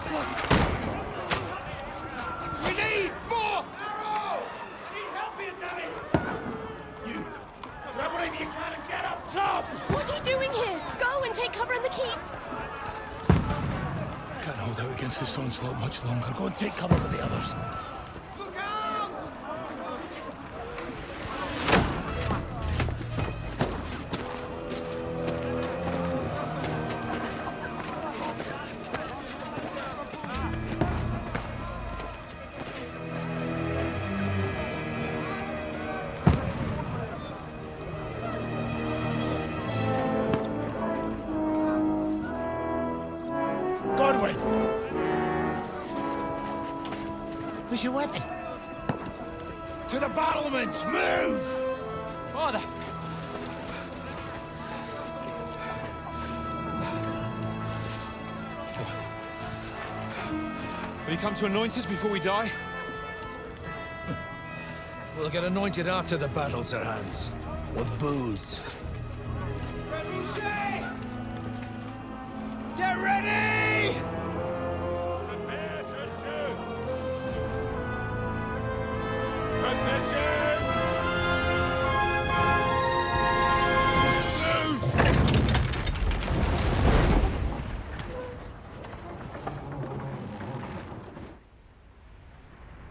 We need more arrows! Need help here, damn it! You, grab whatever you can and get up top! What are you doing here? Go and take cover in the keep. Can't hold out against this onslaught much longer. Go and take cover with the others. Look out! Godwin! Where's your weapon? To the battlements! Move! Father! Will you come to anoint us before we die? We'll get anointed after the battles are hands. With booze. Get ready! Prepare to shoot! Positions!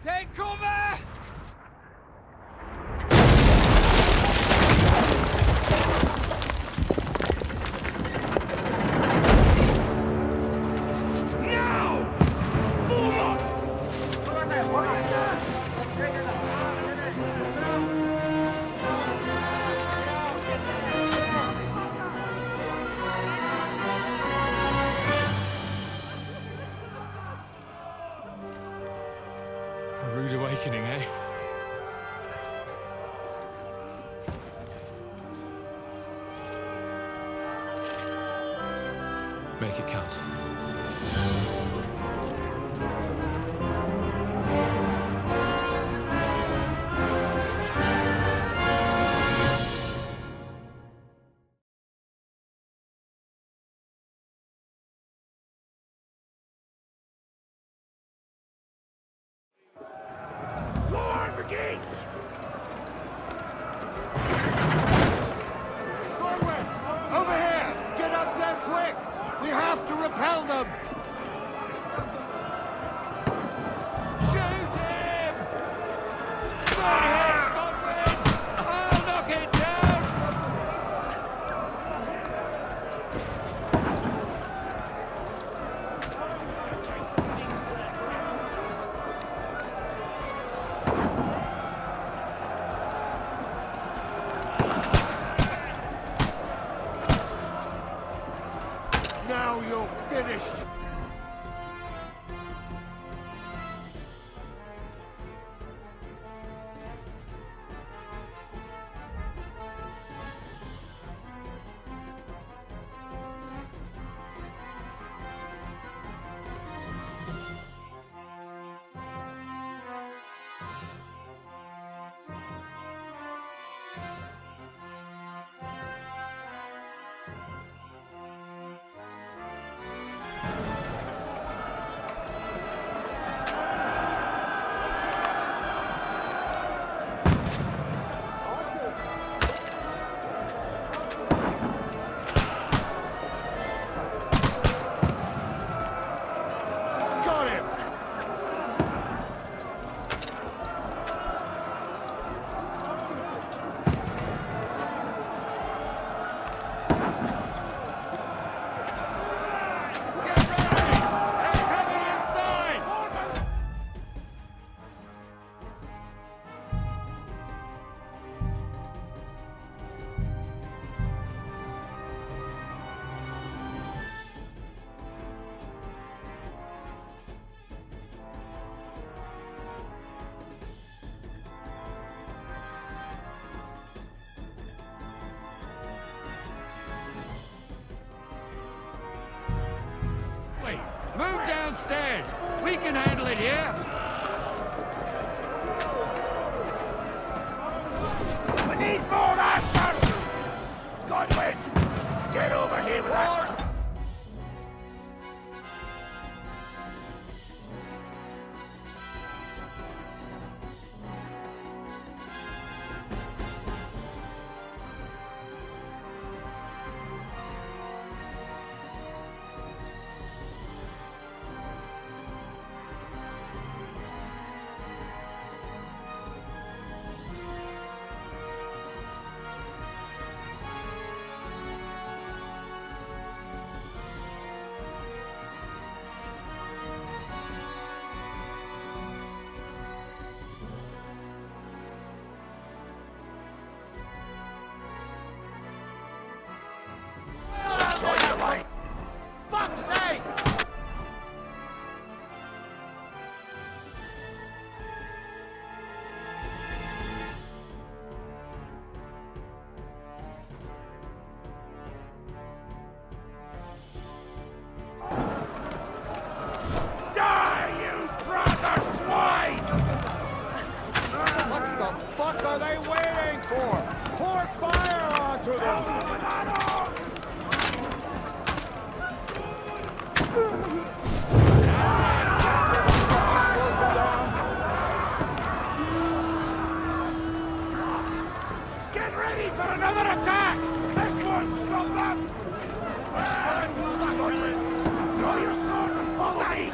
Take cover! A rude awakening, eh? Make it count. War begins! Corwin! Over here! Get up there quick! We have to repel them! Shoot him! Good hit, Godwin! I'll knock it down! Now you're finished! Got him! Wait, move downstairs! We can handle it here! We need more action! Godwin! Get over here with that! to them! Get ready for another attack! This one, stop them! Draw your sword and follow me!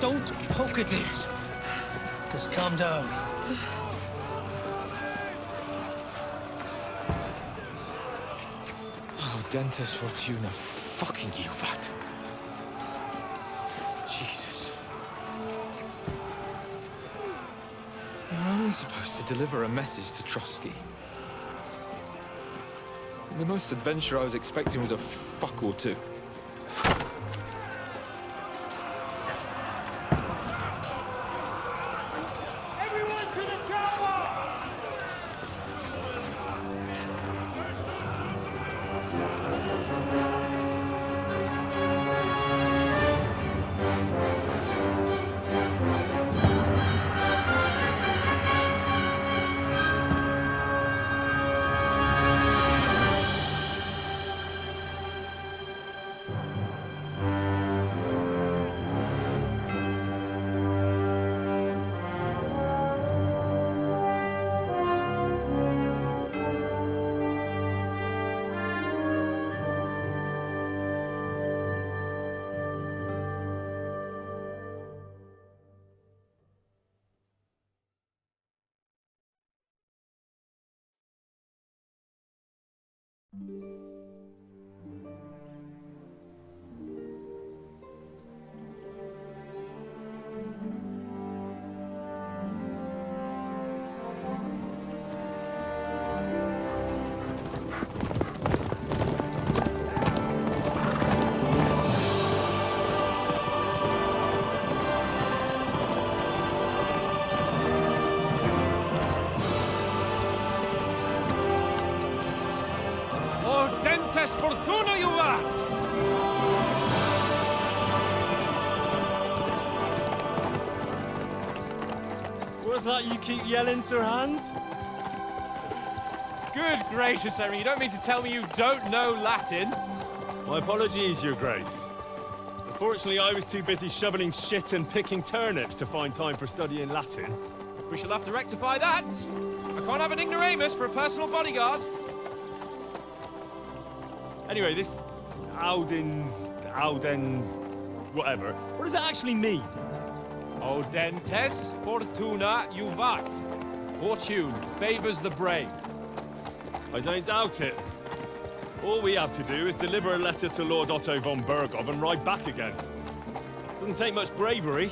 Don't poke at it. Just calm down. Oh, Dentes Fortuna, fucking you, Vat. Jesus. You're only supposed to deliver a message to Trotsky. The most adventure I was expecting was a fuck or two. Fortuna, you vat! What's that you keep yelling, Sir Hans? Good gracious, Henry, you don't mean to tell me you don't know Latin? My apologies, Your Grace. Unfortunately, I was too busy shoveling shit and picking turnips to find time for studying Latin. We shall have to rectify that. I can't have an ignoramus for a personal bodyguard. Anyway, this Audens, whatever. What does it actually mean? Audentes fortuna juvat. Fortune favors the brave. I don't doubt it. All we have to do is deliver a letter to Lord Otto von Bergov and ride back again. Doesn't take much bravery.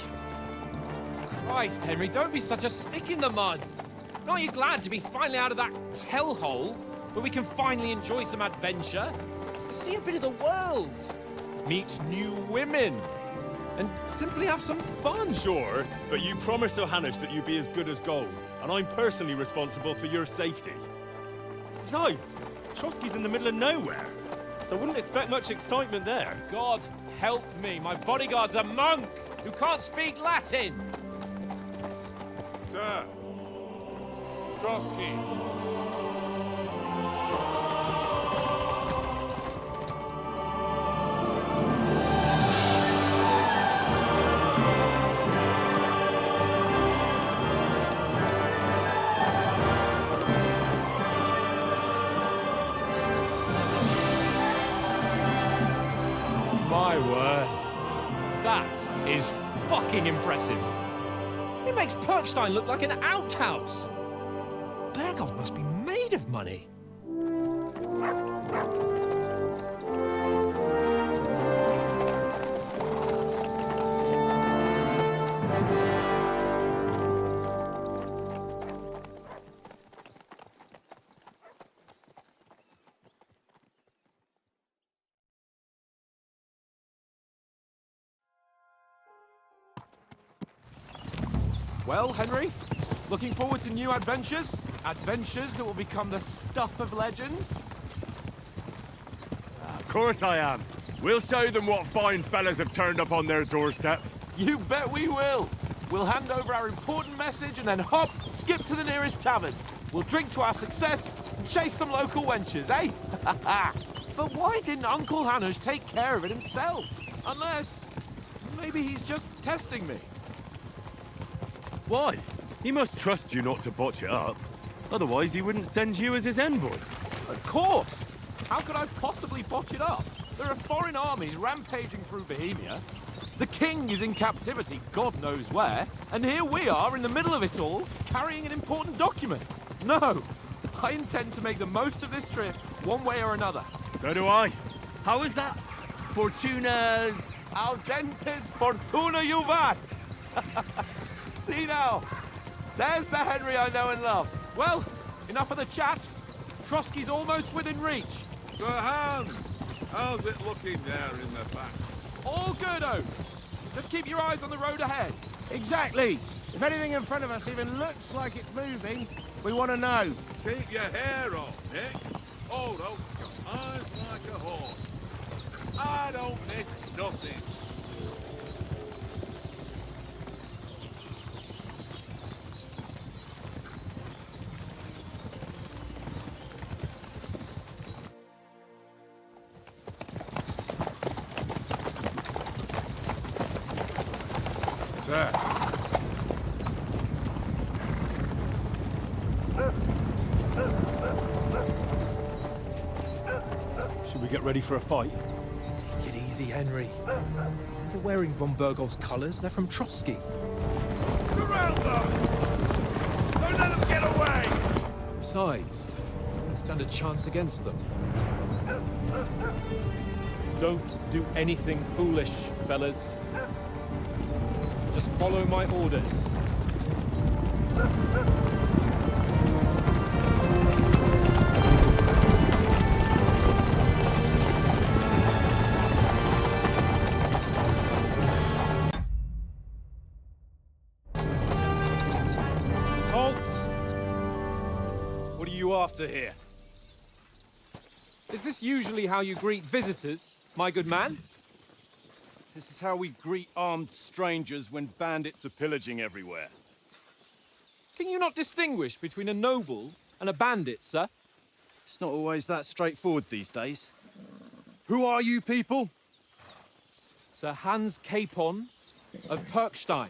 Christ, Henry, don't be such a stick in the mud. Aren't you glad to be finally out of that hellhole where we can finally enjoy some adventure? See a bit of the world, meet new women, and simply have some fun. Sure, but you promised Johannes that you'd be as good as gold. and I'm personally responsible for your safety. Besides, Trotsky's in the middle of nowhere, so I wouldn't expect much excitement there. God help me, my bodyguard's a monk who can't speak Latin! Sir! Trotsky! My word. That is fucking impressive. It makes Perkstein look like an outhouse. Berghoff must be made of money. Well, Henry, looking forward to new adventures? Adventures that will become the stuff of legends? Of course I am. We'll show them what fine fellas have turned up on their doorstep. You bet we will. We'll hand over our important message and then hop, skip to the nearest tavern. We'll drink to our success and chase some local wenches, eh? But why didn't Uncle Hanush take care of it himself? Unless, maybe he's just testing me. Why? He must trust you not to botch it up. Otherwise, he wouldn't send you as his envoy. Of course! How could I possibly botch it up? There are foreign armies rampaging through Bohemia. The king is in captivity, God knows where. And here we are in the middle of it all, carrying an important document. No! I intend to make the most of this trip, one way or another. So do I. How is that? Fortuna... Audentes fortuna juvat! See now, there's the Henry I know and love. Well, enough of the chat. Trotsky's almost within reach. Sir Hans! How's it looking there in the back? All good, Oaks. Just keep your eyes on the road ahead. Exactly. If anything in front of us even looks like it's moving, we want to know. Keep your hair on, Nick. Old Oak's got eyes like a horse. I don't miss nothing. Sir. Should we get ready for a fight? Take it easy, Henry. They're wearing von Bergov's colours. They're from Trotsky. Surround them! Don't let them get away! Besides, we stand a chance against them. Don't do anything foolish, fellas. Just follow my orders. Halt! What are you after here? Is this usually how you greet visitors, my good man? This is how we greet armed strangers when bandits are pillaging everywhere. Can you not distinguish between a noble and a bandit, sir? It's not always that straightforward these days. Who are you people? Sir Hans Capon of Perkstein.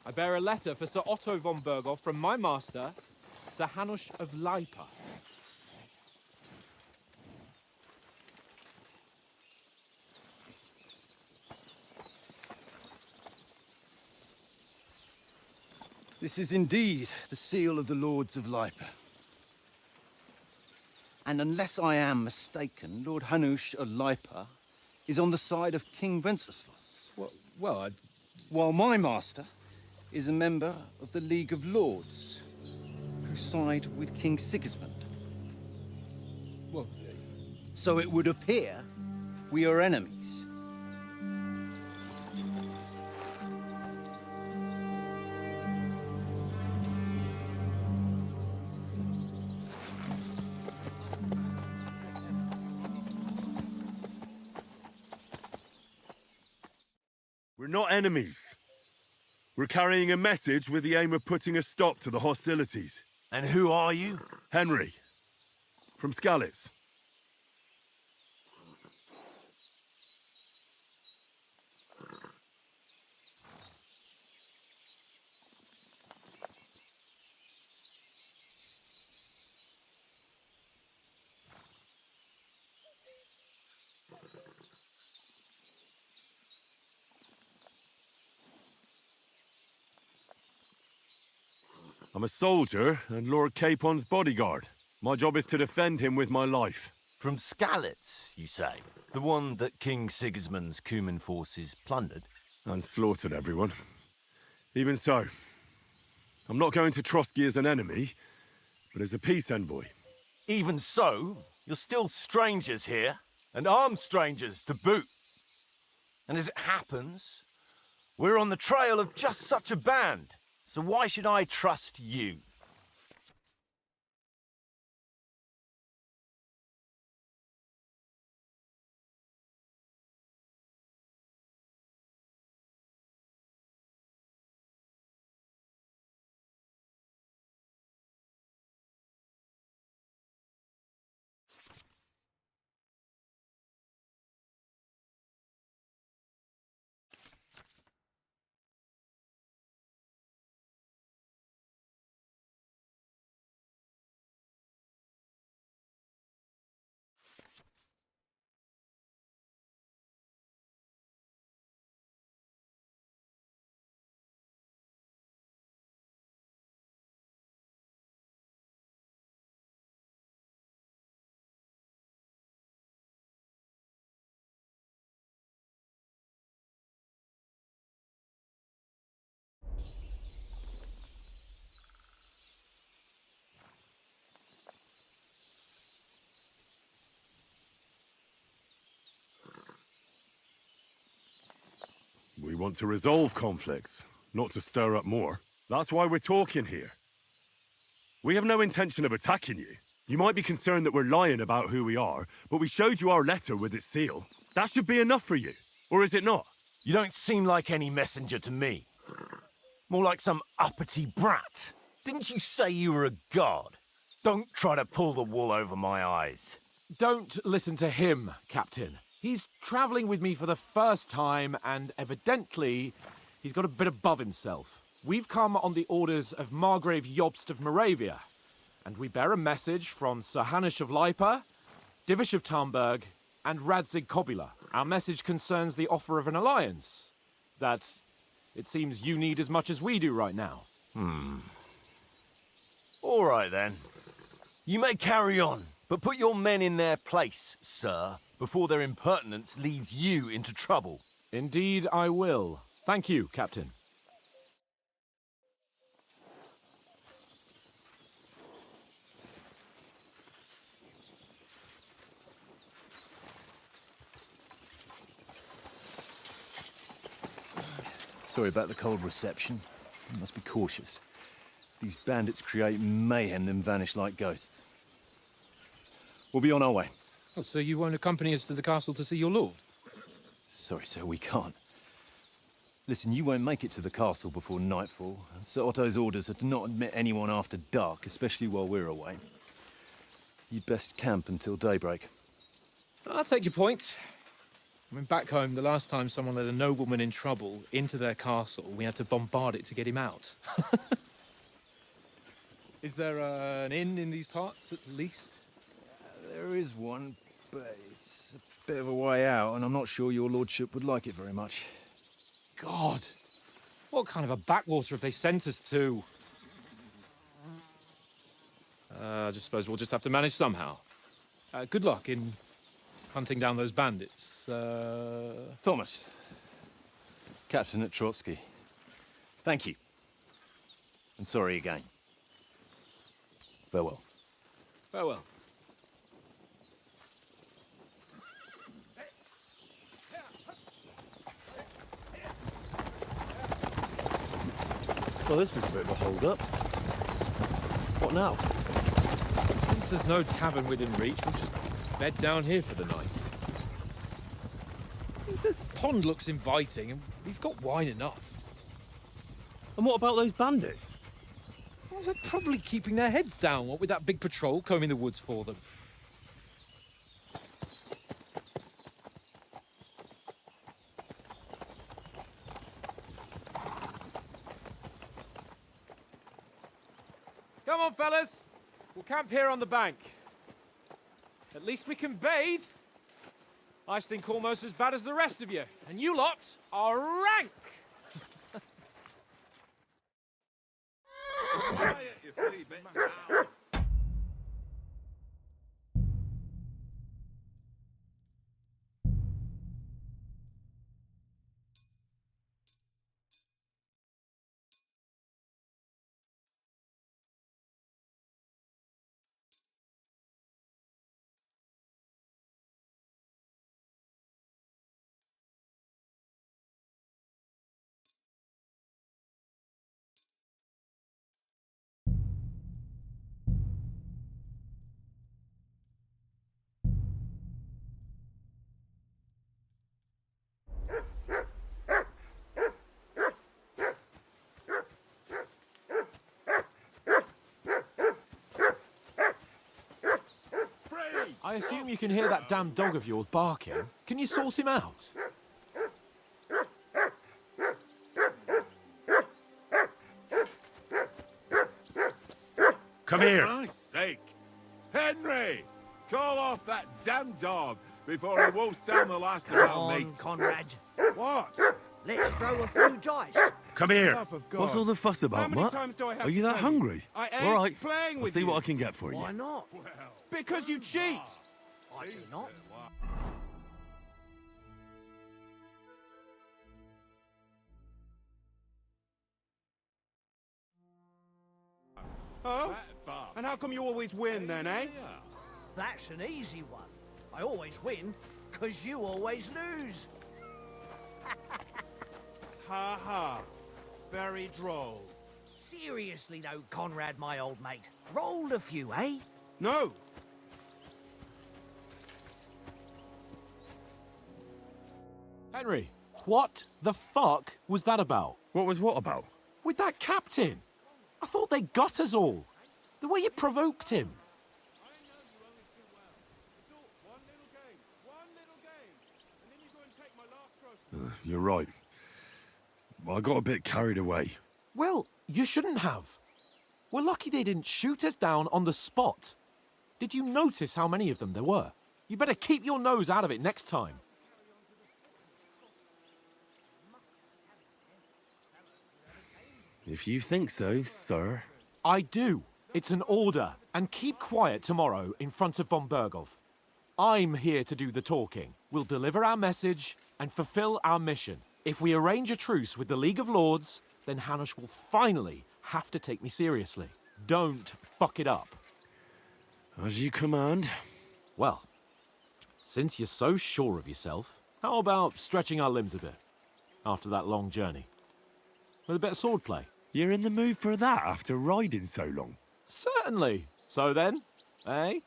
I bear a letter for Sir Otto von Berghoff from my master, Sir Hanush of Lipa. This is indeed the seal of the Lords of Lipa. And unless I am mistaken, Lord Hanush of Lipa is on the side of King Wenceslas. Well, While my master is a member of the League of Lords, who side with King Sigismund. well, So it would appear we are enemies. We're not enemies. We're carrying a message with the aim of putting a stop to the hostilities. And who are you? Henry, from Skalitz. I'm a soldier and Lord Capon's bodyguard. My job is to defend him with my life. From Skalitz, you say? The one that King Sigismund's Cuman forces plundered? And slaughtered everyone. Even so, I'm not going to Trotsky as an enemy, but as a peace envoy. Even so, you're still strangers here, and armed strangers to boot. And as it happens, we're on the trail of just such a band. So why should I trust you? We want to resolve conflicts, not to stir up more. That's why we're talking here. We have no intention of attacking you. You might be concerned that we're lying about who we are, but we showed you our letter with its seal. That should be enough for you, or is it not? You don't seem like any messenger to me. More like some uppity brat. Didn't you say you were a god? Don't try to pull the wool over my eyes. Don't listen to him, Captain. He's travelling with me for the first time, and evidently, he's got a bit above himself. We've come on the orders of Margrave Jobst of Moravia, and we bear a message from Sir Hanush of Lipa, Divish of Tarnberg, and Radzig Kobula. Our message concerns the offer of an alliance that it seems you need as much as we do right now. All right, then. You may carry on, but put your men in their place, sir, before their impertinence leads you into trouble. Indeed, I will. Thank you, Captain. Sorry about the cold reception. You must be cautious. These bandits create mayhem, then vanish like ghosts. We'll be on our way. Oh, so you won't accompany us to the castle to see your lord? Sorry, sir, we can't. Listen, you won't make it to the castle before nightfall. Sir Otto's orders are to not admit anyone after dark, especially while we're away. You'd best camp until daybreak. I'll take your point. I mean, back home, the last time someone let a nobleman in trouble into their castle, we had to bombard it to get him out. Is there an inn in these parts, at least? There is one, but it's a bit of a way out, and I'm not sure your lordship would like it very much. God! What kind of a backwater have they sent us to? I just suppose we'll just have to manage somehow. Good luck in hunting down those bandits. Thomas, captain at Trotsky. Thank you. And sorry again. Farewell. Farewell. Well, this is a bit of a hold-up. What now? Since there's no tavern within reach, we'll just bed down here for the night. pond looks inviting, and we've got wine enough. And what about those bandits? Well, they're probably keeping their heads down, what with that big patrol combing the woods for them. Come on, fellas. We'll camp here on the bank. At least we can bathe. I stink almost as bad as the rest of you, and you lot are rank! Quiet, you three bits now. I assume you can hear that damn dog of yours barking. Can you sort him out? Come here. For Christ's sake. Henry! Call off that damn dog before he wolfs down the last of our mates. Conrad. What? Let's throw a few dice. Come here. Enough of God. What's all the fuss How about, many Mutt? times do I have Are you to that tell hungry? I ain't All right. playing I'll with see you. what I can get for you. Why not? Because you cheat. I do not. Oh? And how come you always win then, eh? That's an easy one. I always win, because you always lose. Ha ha. Very droll. Seriously though, Conrad, my old mate. Roll a few, eh? No. Henry, what the fuck was that about? What was what about? With that captain? I thought they got us all. The way you provoked him. You're right. I got a bit carried away. Well, you shouldn't have. We're lucky they didn't shoot us down on the spot. Did you notice how many of them there were? You better keep your nose out of it next time. If you think so, sir. I do. It's an order. And keep quiet tomorrow in front of von Berghoff. I'm here to do the talking. We'll deliver our message and fulfill our mission. If we arrange a truce with the League of Lords, then Hanush will finally have to take me seriously. Don't fuck it up. As you command. Well, since you're so sure of yourself, how about stretching our limbs a bit after that long journey? With a bit of swordplay. You're in the mood for that after riding so long? Certainly. So then, eh?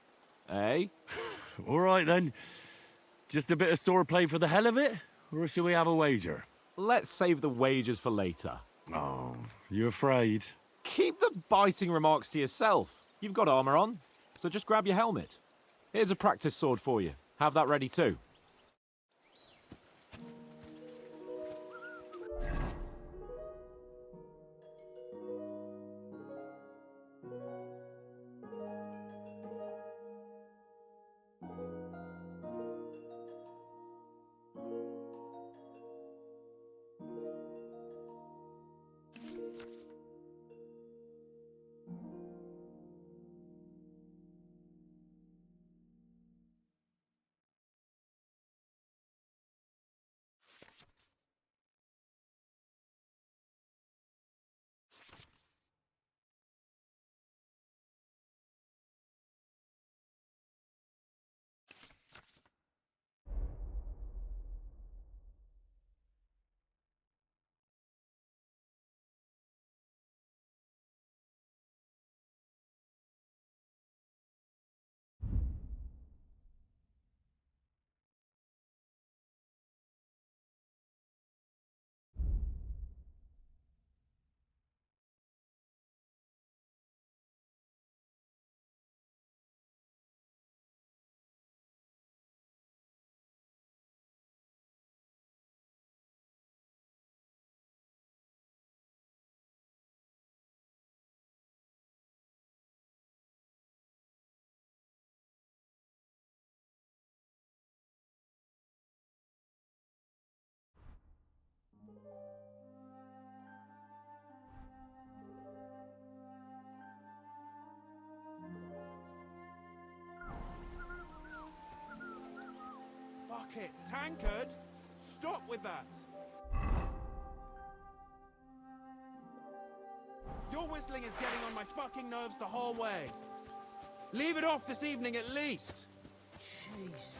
Eh? All right then. Just a bit of swordplay for the hell of it? Or shall we have a wager? Let's save the wagers for later. Oh, you afraid? Keep the biting remarks to yourself. You've got armor on, so just grab your helmet. Here's a practice sword for you. Have that ready too. Fuck it, tankard! Stop with that! Your whistling is getting on my fucking nerves the whole way. Leave it off this evening at least. Jesus.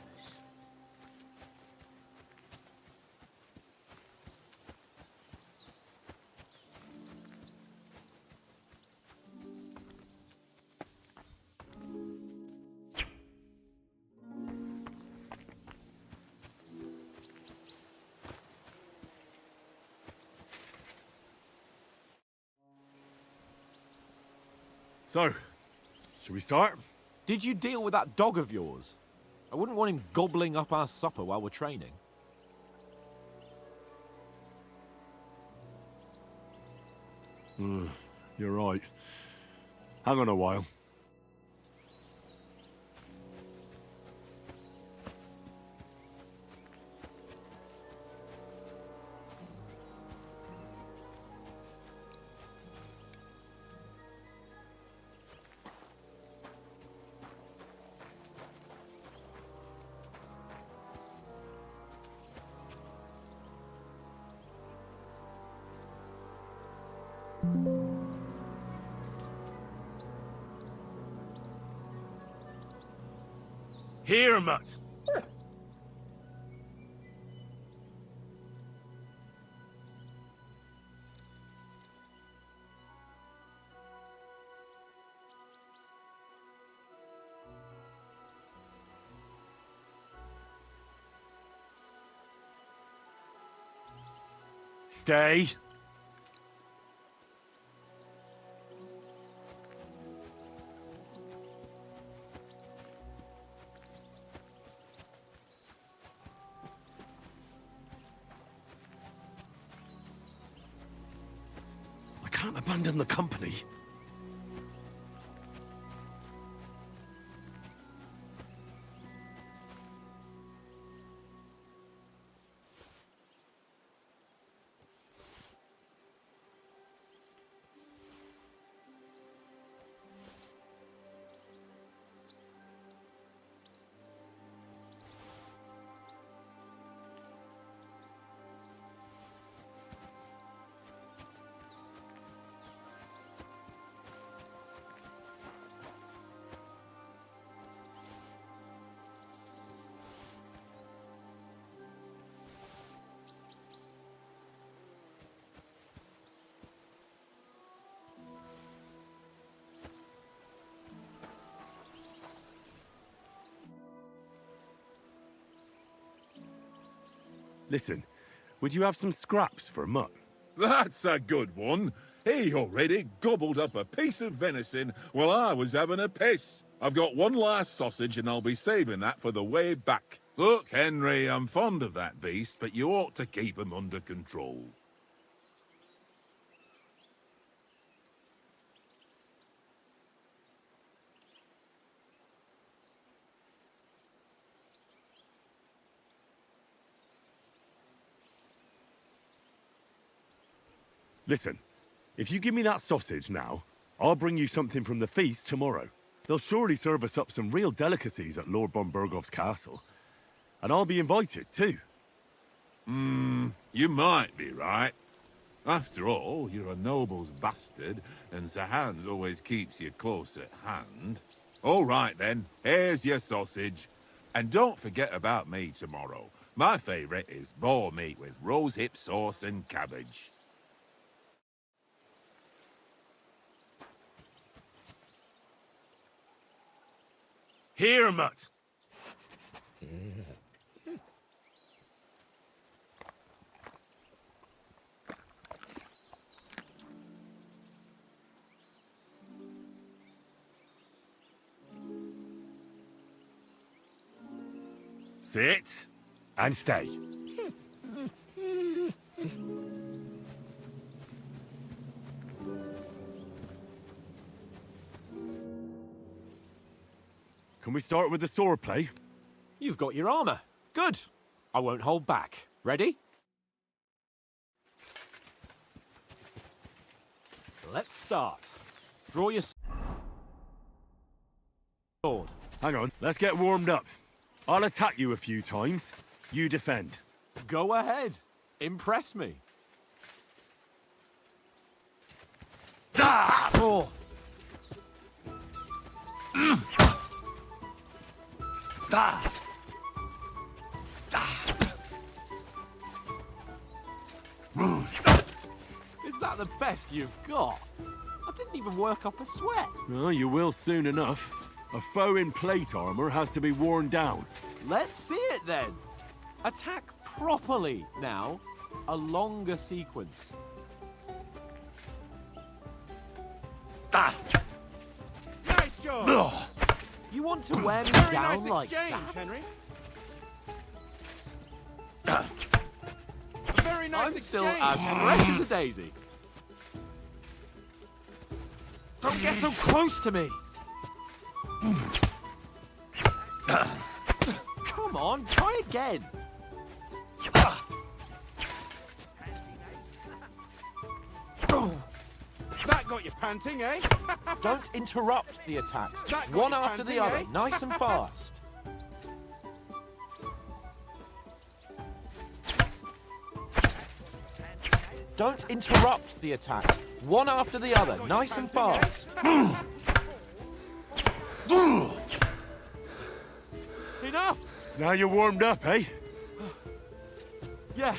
So, should we start? Did you deal with that dog of yours? I wouldn't want him gobbling up our supper while we're training. You're right. Hang on a while. Here, Mutt. Stay. I can't abandon the company. Listen, would you have some scraps for Mutt? That's a good one. He already gobbled up a piece of venison while I was having a piss. I've got one last sausage and I'll be saving that for the way back. Look, Henry, I'm fond of that beast, but you ought to keep him under control. Listen, if you give me that sausage now, I'll bring you something from the feast tomorrow. They'll surely serve us up some real delicacies at Lord von Bergov's castle. And I'll be invited, too. You might be right. After all, you're a noble's bastard, and Sir Hans always keeps you close at hand. All right, then. Here's your sausage. And don't forget about me tomorrow. My favourite is boar meat with rosehip sauce and cabbage. Here, Mutt. Sit and stay. Can we start with the sword play? You've got your armor. Good. I won't hold back. Ready? Let's start. Draw your sword. Hang on, let's get warmed up. I'll attack you a few times. You defend. Go ahead. Impress me. Oh. Is that the best you've got? I didn't even work up a sweat. Oh, you will soon enough. A foe in plate armor has to be worn down. Let's see it then. Attack properly now. A longer sequence. Nice job! You want to wear me Very down nice like exchange, that? Henry. Very nice I'm still exchange. as fresh as a daisy. Don't get so close to me. Come on, try again. That got you panting, eh? Don't interrupt the attacks. That got One you after the panting, other, eh? nice and fast. Don't interrupt the attacks. One after the other, nice and fast. Enough! Now you're warmed up, eh? Yeah.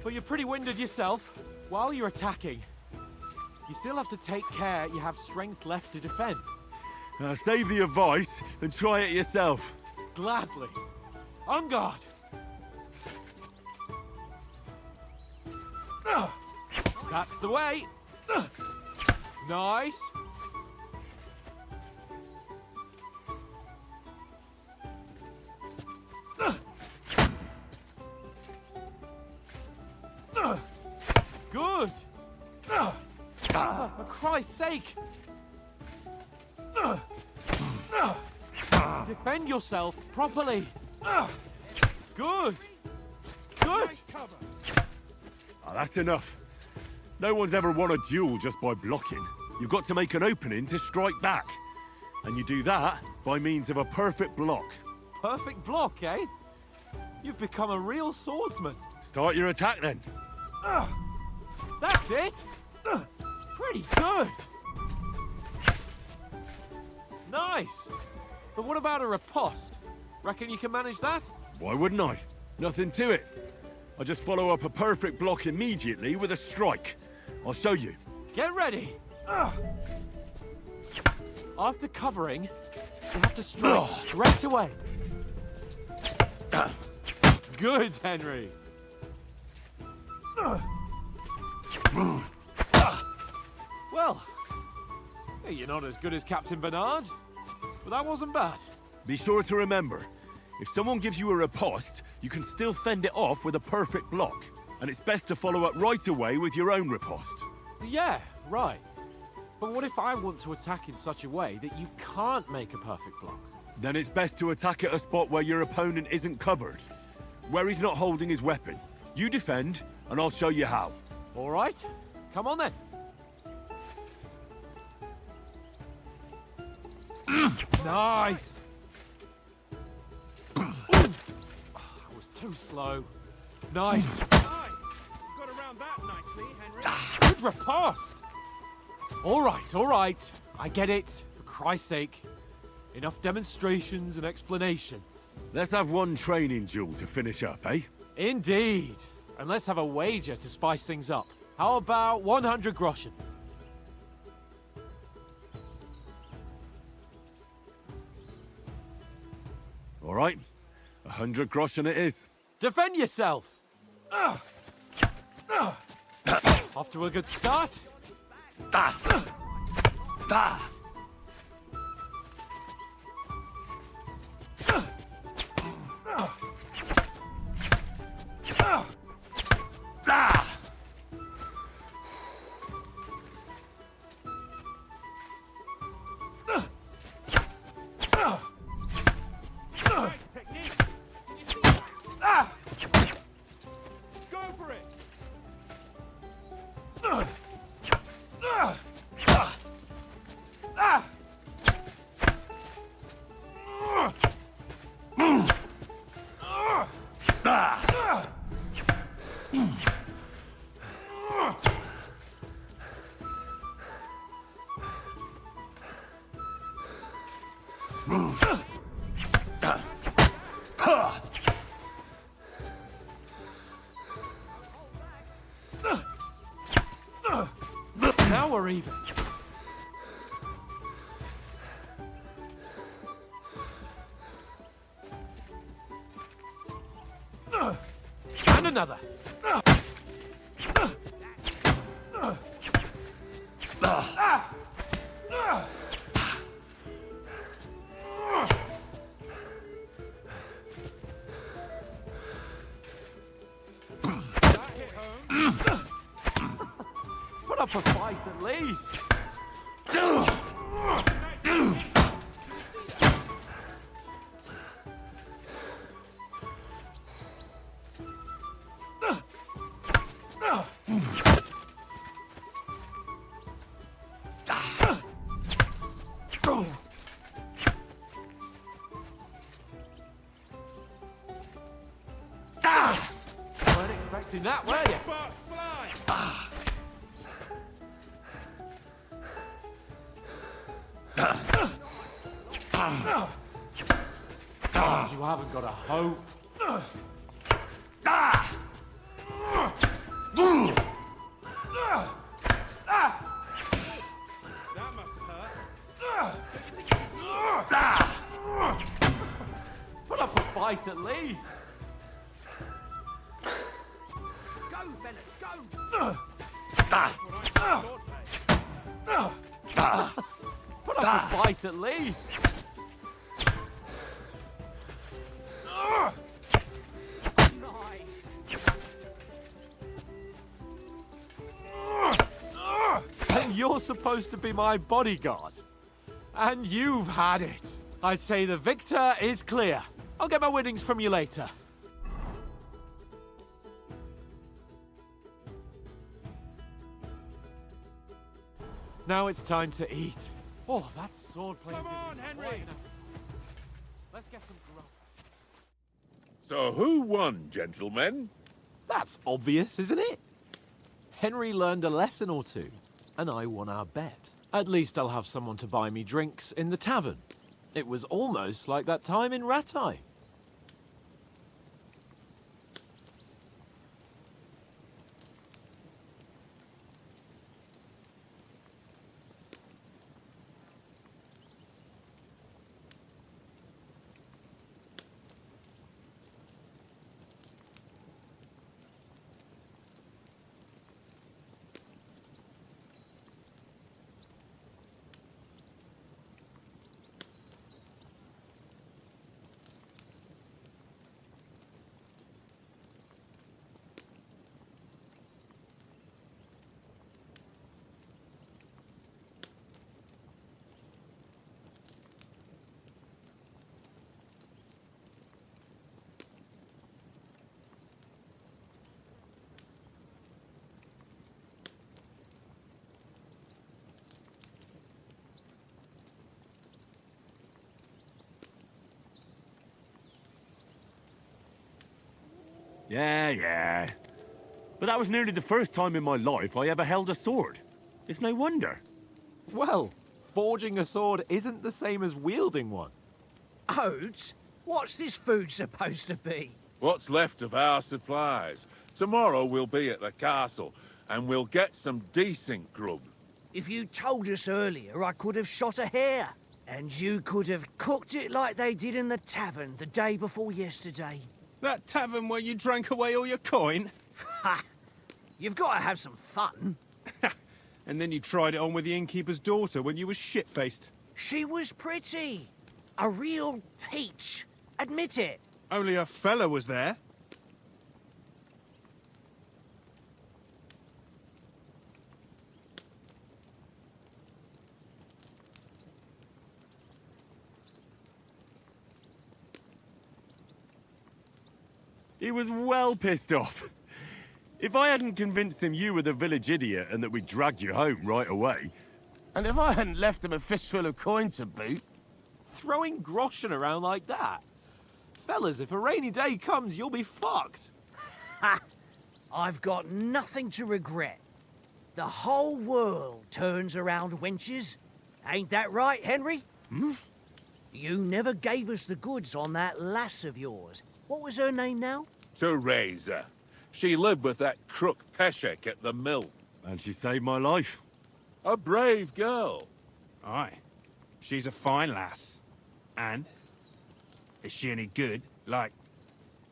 But you're pretty winded yourself. While you're attacking, you still have to take care you have strength left to defend. Save the advice and try it yourself. Gladly. On guard. That's the way. Nice. Good. For Christ's sake. Defend yourself properly. Good. Good. Nice cover. Ah, that's enough. No one's ever won a duel just by blocking. You've got to make an opening to strike back. And you do that by means of a perfect block. Perfect block, eh? You've become a real swordsman. Start your attack then. That's it. Pretty good. Nice. But what about a riposte? Reckon you can manage that? Why wouldn't I? Nothing to it. I just follow up a perfect block immediately with a strike. I'll show you. Get ready. After covering, you have to strike straight away. Good, Henry. Well, you're not as good as Captain Bernard, but that wasn't bad. Be sure to remember, if someone gives you a riposte, you can still fend it off with a perfect block. And it's best to follow up right away with your own riposte. Yeah, right. But what if I want to attack in such a way that you can't make a perfect block? Then it's best to attack at a spot where your opponent isn't covered. Where he's not holding his weapon. You defend, and I'll show you how. All right. Come on then. Nice. I was too slow. Nice. Nice. Got around that nicely, Henry. Good riposte. All right. I get it. For Christ's sake. Enough demonstrations and explanations. Let's have one training duel to finish up, eh? Indeed. And let's have a wager to spice things up. How about 100 groschen? All right. 100 groschen it is. Defend yourself. Off to a good start. Nice technique. Did you see that? Go for it. Now we're even. And another. Put up a fight at least. Weren't expecting that, were you? You haven't got a hope. Put up a fight at least. Go, fellas, go! Put up a fight at least. And you're supposed to be my bodyguard. And you've had it. I say the victor is clear. I'll get my winnings from you later. Now it's time to eat. Oh, that sword play. Come on, Henry! Let's get some grub. So who won, gentlemen? That's obvious, isn't it? Henry learned a lesson or two, and I won our bet. At least I'll have someone to buy me drinks in the tavern. It was almost like that time in Rattay. Yeah. But that was nearly the first time in my life I ever held a sword. It's no wonder. Well, forging a sword isn't the same as wielding one. Oats? What's this food supposed to be? What's left of our supplies. Tomorrow we'll be at the castle, and we'll get some decent grub. If you told us earlier, I could have shot a hare. And you could have cooked it like they did in the tavern the day before yesterday. That tavern where you drank away all your coin? Ha! You've got to have some fun. And then you tried it on with the innkeeper's daughter when you were shit-faced. She was pretty. A real peach. Admit it. Only a fella was there. He was well pissed off. If I hadn't convinced him you were the village idiot and that we dragged you home right away... And if I hadn't left him a fistful of coin to boot... Throwing groschen around like that? Fellas, if a rainy day comes, you'll be fucked. Ha! I've got nothing to regret. The whole world turns around wenches. Ain't that right, Henry? Hmm? You never gave us the goods on that lass of yours. What was her name now? Teresa. She lived with that crook Peshek at the mill. And she saved my life. A brave girl. Aye. She's a fine lass. And? Is she any good? Like,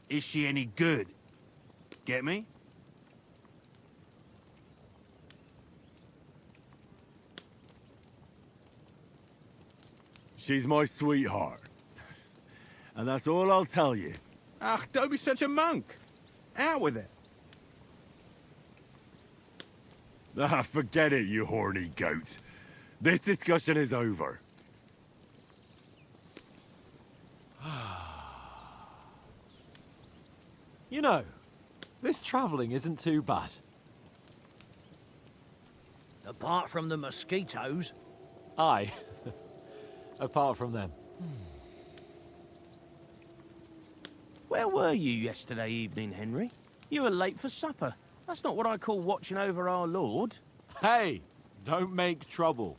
is she any good? Get me? She's my sweetheart. And that's all I'll tell you. Ah, don't be such a monk. Out with it. Ah, forget it, you horny goat. This discussion is over. You know, this travelling isn't too bad. Apart from the mosquitoes. Aye. Apart from them. Where were you yesterday evening, Henry? You were late for supper. That's not what I call watching over our Lord. Hey, don't make trouble.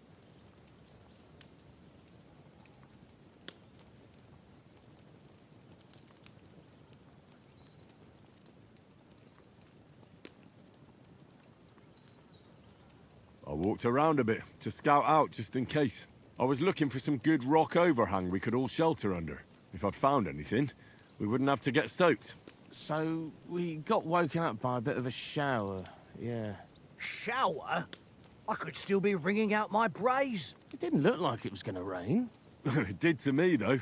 I walked around a bit to scout out just in case. I was looking for some good rock overhang we could all shelter under. If I'd found anything, we wouldn't have to get soaked. So, we got woken up by a bit of a shower, yeah. Shower? I could still be wringing out my brays. It didn't look like it was going to rain. It did to me, though.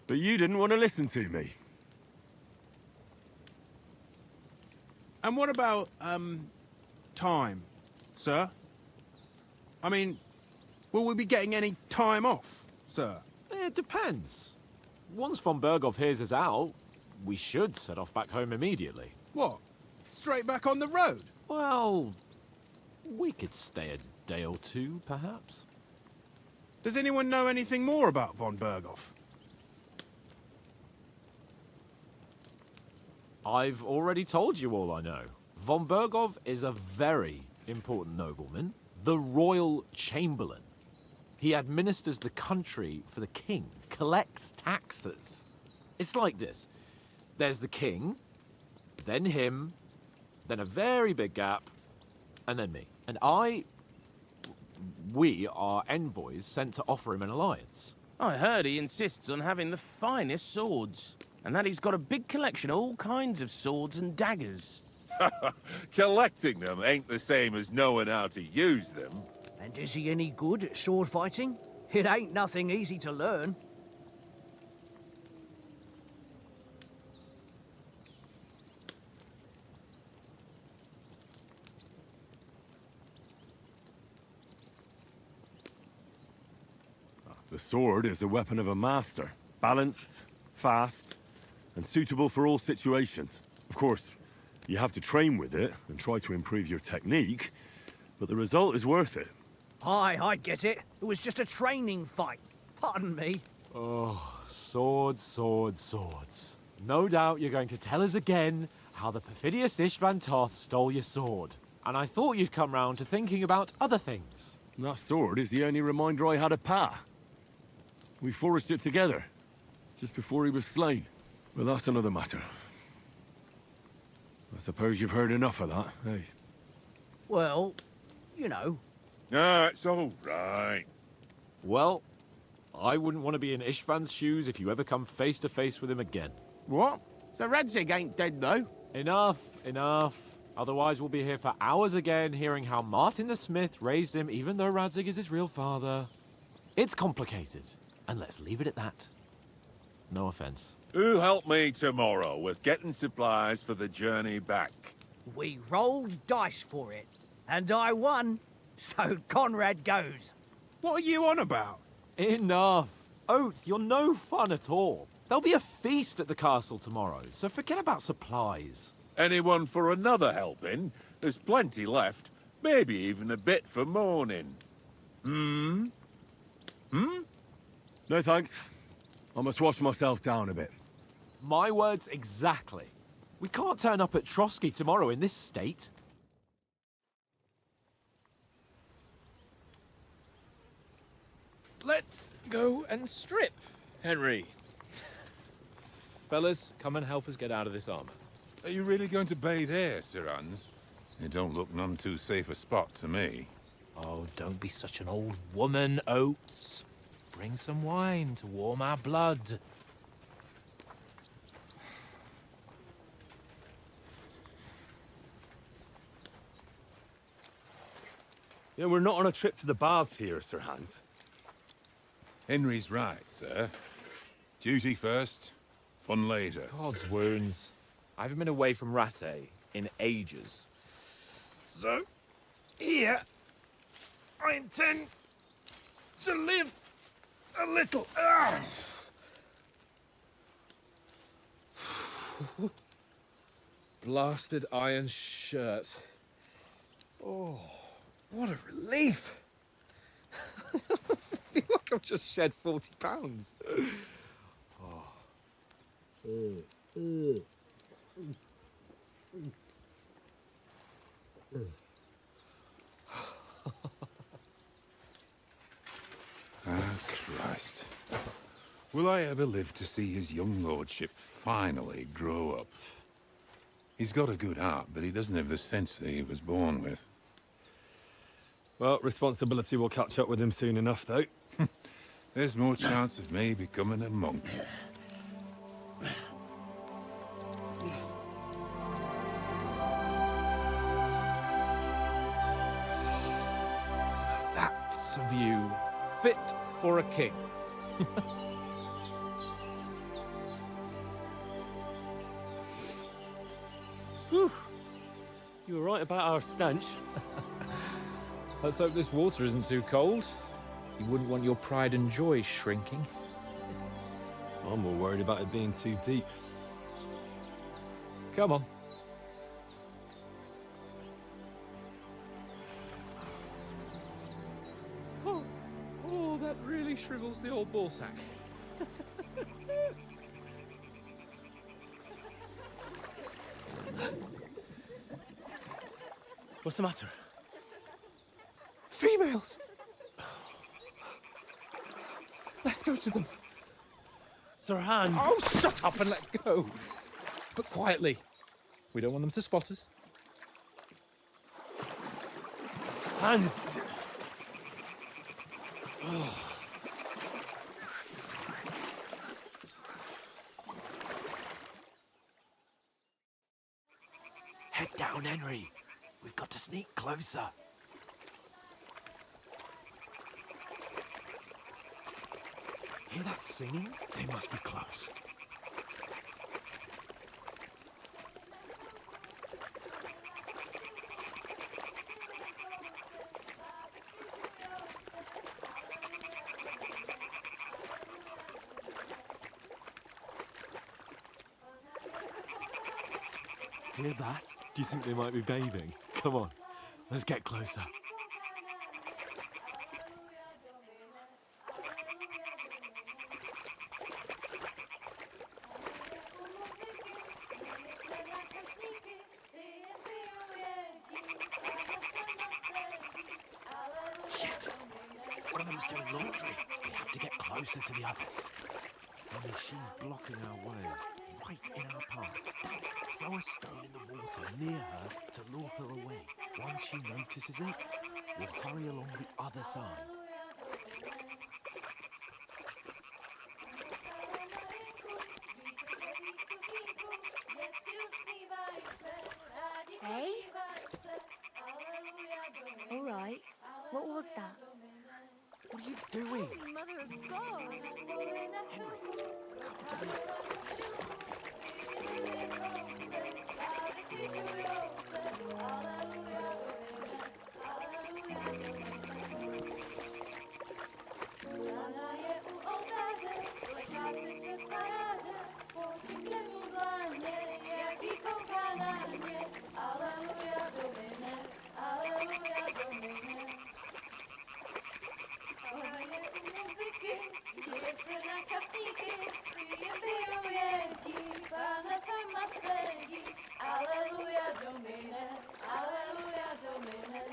But you didn't want to listen to me. And what about, time, sir? I mean, will we be getting any time off, sir? It depends. Once von Berghoff hears us out, we should set off back home immediately. What? Straight back on the road? Well, we could stay a day or two, perhaps. Does anyone know anything more about von Berghoff? I've already told you all I know. Von Berghoff is a very important nobleman, the Royal Chamberlain. He administers the country for the king, collects taxes. It's like this. There's the king, then him, then a very big gap, and then me. And we are envoys sent to offer him an alliance. I heard he insists on having the finest swords, and that he's got a big collection of all kinds of swords and daggers. Collecting them ain't the same as knowing how to use them. And is he any good at sword fighting? It ain't nothing easy to learn. The sword is the weapon of a master. Balanced, fast, and suitable for all situations. Of course, you have to train with it and try to improve your technique, but the result is worth it. Aye, I get it. It was just a training fight. Pardon me. Oh, swords, swords, swords. No doubt you're going to tell us again how the perfidious Istvan Toth stole your sword. And I thought you'd come round to thinking about other things. That sword is the only reminder I had of Pa. We forged it together, just before he was slain. But that's another matter. I suppose you've heard enough of that, eh? Well, you know. Ah, it's all right. Well, I wouldn't want to be in Istvan's shoes if you ever come face to face with him again. What? So Radzig ain't dead, though? Enough, enough. Otherwise we'll be here for hours again hearing how Martin the Smith raised him even though Radzig is his real father. It's complicated, and let's leave it at that. No offense. Who help me tomorrow with getting supplies for the journey back? We rolled dice for it, and I won. So Conrad goes. What are you on about? Enough. Oath, you're no fun at all. There'll be a feast at the castle tomorrow, so forget about supplies. Anyone for another helping? There's plenty left. Maybe even a bit for morning. Hmm? No thanks. I must wash myself down a bit. My words exactly. We can't turn up at Trotsky tomorrow in this state. Let's go and strip, Henry. Fellas, come and help us get out of this armor. Are you really going to bathe here, Sir Hans? It don't look none too safe a spot to me. Oh, don't be such an old woman, Oates. Bring some wine to warm our blood. Yeah, we're not on a trip to the baths here, Sir Hans. Henry's right, sir. Duty first, fun later. God's wounds. I haven't been away from Rattay in ages. So, here, I intend to live a little. Blasted iron shirt. Oh, what a relief. I feel like I've just shed 40 pounds. Ah, Christ. Will I ever live to see his young lordship finally grow up? He's got a good heart, but he doesn't have the sense that he was born with. Well, responsibility will catch up with him soon enough, though. There's more chance of me becoming a monk. That's a view fit for a king. Whew. You were right about our stench. Let's hope this water isn't too cold. You wouldn't want your pride and joy shrinking. I'm more worried about it being too deep. Come on. Oh, that really shrivels the old ball sack. What's the matter? Females! Let's go to them. Sir Hans! Oh, shut up and let's go. But quietly. We don't want them to spot us. Hans! Head down, Henry. We've got to sneak closer. Hear that singing? They must be close. Hear that? Do you think they might be bathing? Come on, let's get closer. Shit! One of them's doing laundry. We have to get closer to the others. Only she's blocking our way, right in our path. Throw a stone in the water near her to lure her away. Once she notices it, we'll hurry along the other side. Hey? All right. What was that? What are you doing? Mother of God! Henry, come to me. Muzyky, jest na kasniki, wyje, wyje, Aleluja Domine.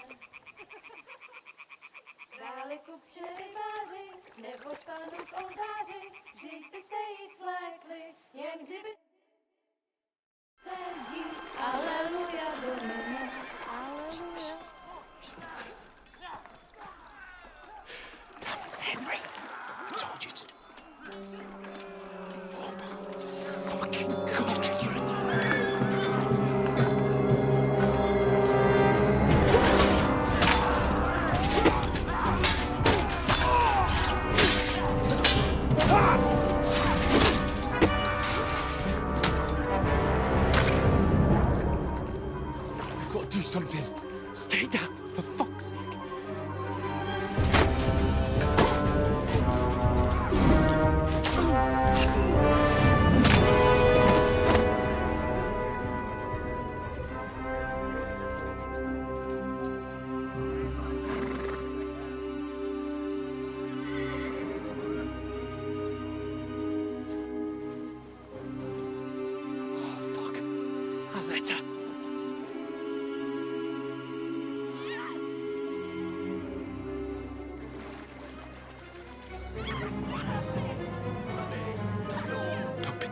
Dále kupče rybáři, nebo v panu k oltáři, vždyť byste jí svlékli, jen kdyby sedí. Aleluja Domine. Aleluja. Henry, I told you to... Oh, fucking God, you're a... We've got to do something. Stay down, for fuck's sake.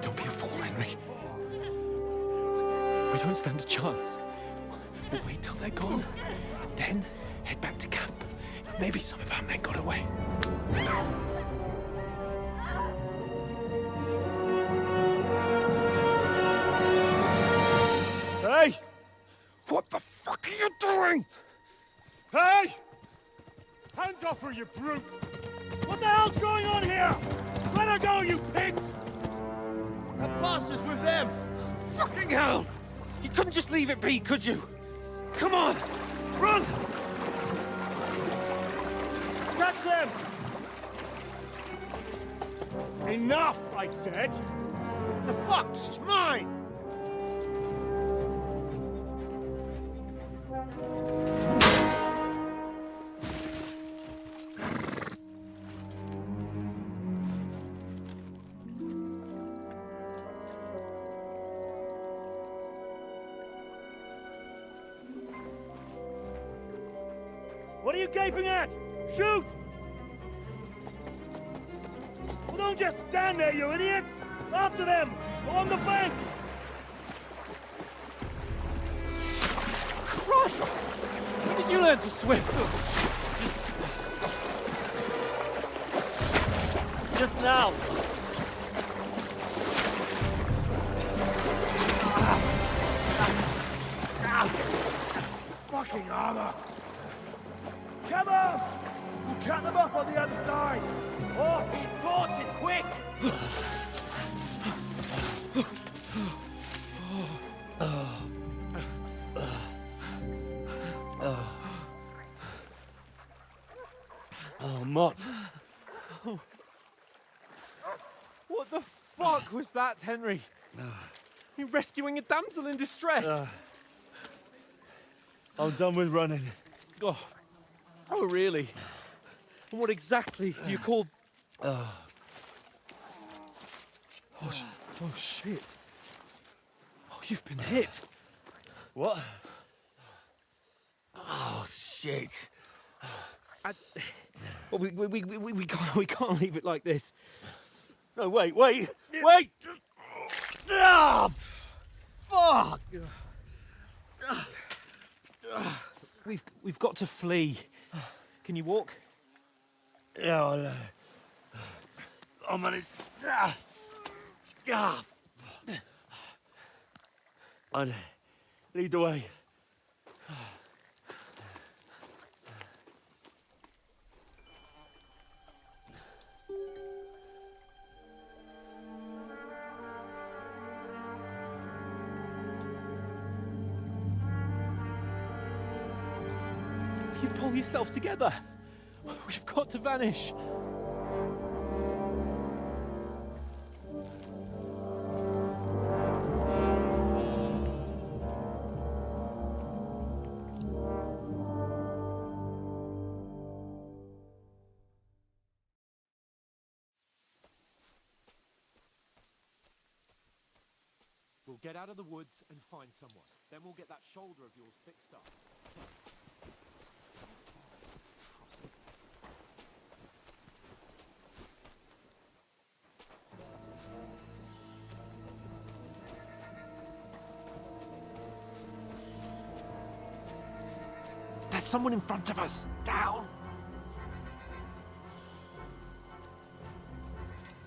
Don't be a fool, Henry. We don't stand a chance. We'll wait till they're gone, and then head back to camp. Maybe some of our men got away. Hey! What the fuck are you doing? Hey! Hands off her, you brute! What the hell's going on here? Let her go, you pigs! That bastard's with them! Fucking hell! You couldn't just leave it be, could you? Come on! Run! Catch them! Enough, I said! What the fuck? She's mine! What are you gaping at? Shoot! Well, don't just stand there, you idiots! After them! Along the bank! Christ! When did you learn to swim? Just now! Fucking armor! Come on! We'll cut them off on the other side! Oh, these horses, quick! Oh, Mott. What the fuck was that, Henry? You rescuing a damsel in distress? I'm done with running. Oh, really? And what exactly do you call... Oh, shit. Oh, you've been hit. What? Oh, shit. Well, we can't leave it like this. No, wait! Ah, fuck! We've got to flee. Can you walk? Yeah, I know. I'll manage. I'd lead the way. You pull yourself together. We've got to vanish. We'll get out of the woods and find someone. Then we'll get that shoulder of yours someone in front of us. Down.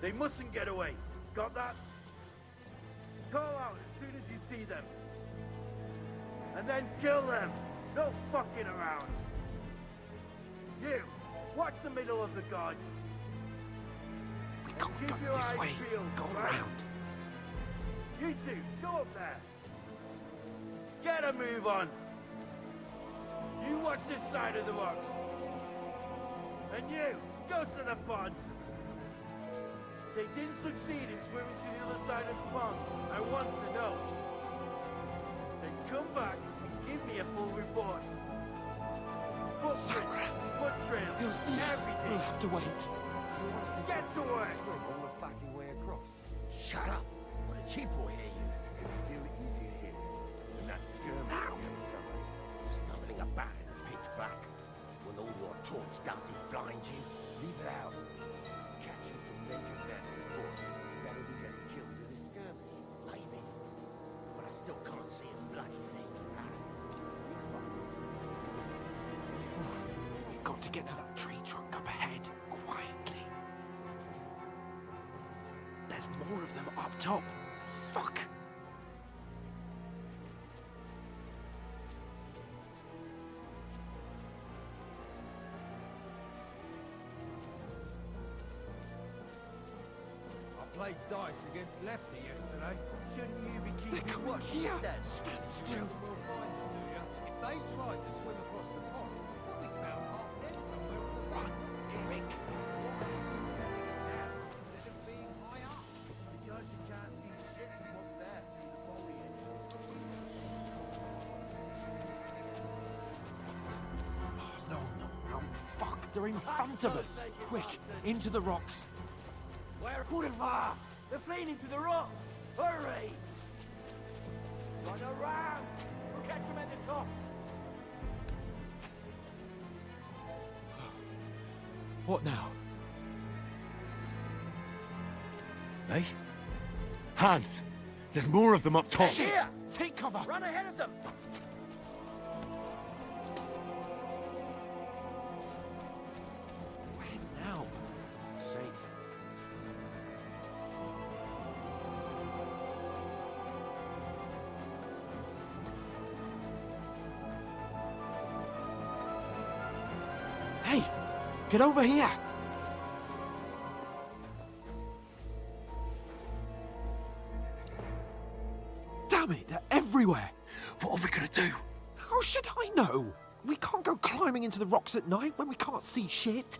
They mustn't get away. Got that? Call out as soon as you see them. And then kill them. No fucking around. You, watch the middle of the guard. We can't Keep go your this eyes way. peeled, Go right? around. You two, go up there. Get a move on. You watch this side of the rocks. And you, go to the pond. They didn't succeed in swimming to the other side of the pond. I want to know. Then come back and give me a full report. Footprints, foot trails, You'll see us. everything. We'll have to wait. Get to work. Almost backing way across. Shut up. What a cheap will hear you. Still easier here. When that skirmish Now. in the summer. Snubbling about in the pitch black. When all your torch does is blind you. Leave it out. Catching some naked men before. Better than getting killed in a skirmish. Maybe. But I still can't see a bloody thing. We've got to get to that tree trunk up ahead, quietly. There's more of them up top. Fuck. I played dice against Lefty yesterday. Shouldn't you be They're keeping coming watch here. instead? Stand still. If they tried to swim across the pond, they'll be found half dead somewhere on the front. Eric. Let them being high up. Because you can't see shit from up there through the foliage. No, no, no. Fuck, they're in front of us. Quick, into the rocks. Where could they're fleeing into the rock. Hurry! Run around! We'll catch them at the top. What now? Hey? Hans! There's more of them up top! Here! Take cover! Run ahead of them! Where now? Sake. Hey! Get over here! Damn it, they're everywhere! What are we gonna do? How should I know? We can't go climbing into the rocks at night when we can't see shit.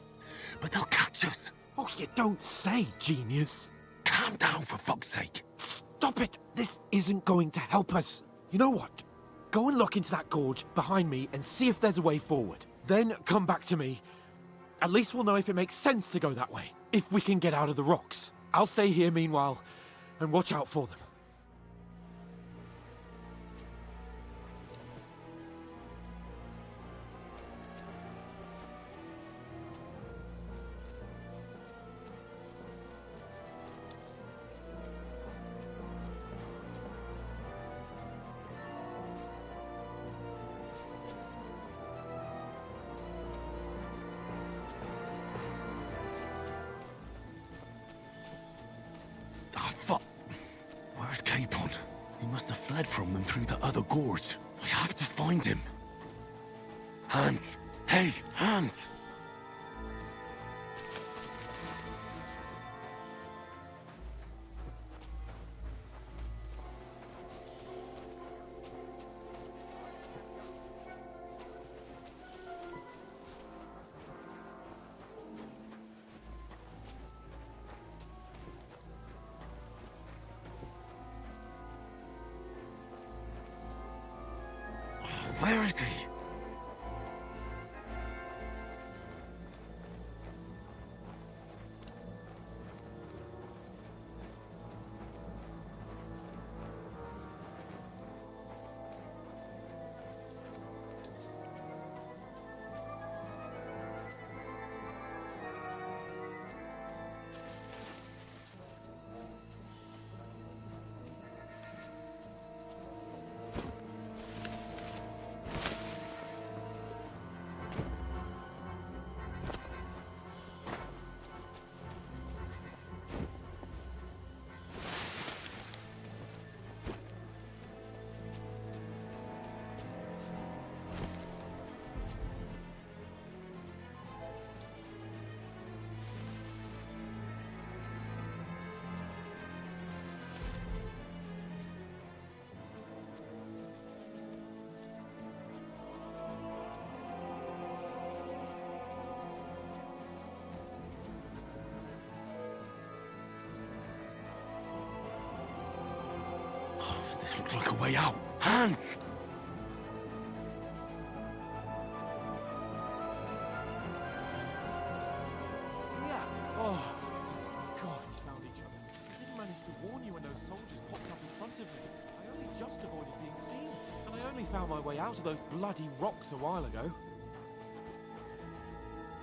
But they'll catch us. Oh, you don't say, genius. Calm down, for fuck's sake. Stop it! This isn't going to help us. You know what? Go and look into that gorge behind me and see if there's a way forward. Then come back to me. At least we'll know if it makes sense to go that way. If we can get out of the rocks. I'll stay here meanwhile and watch out for them. Ah, fuck. Where's Capon? He must have fled from them through the other gorge. I have to find him. Hans! Hey, Hans! Where is he? looks like a way out. Hands! Yeah. Oh, God, we found each other. I didn't manage to warn you when those soldiers popped up in front of me. I only just avoided being seen, and I only found my way out of those bloody rocks a while ago.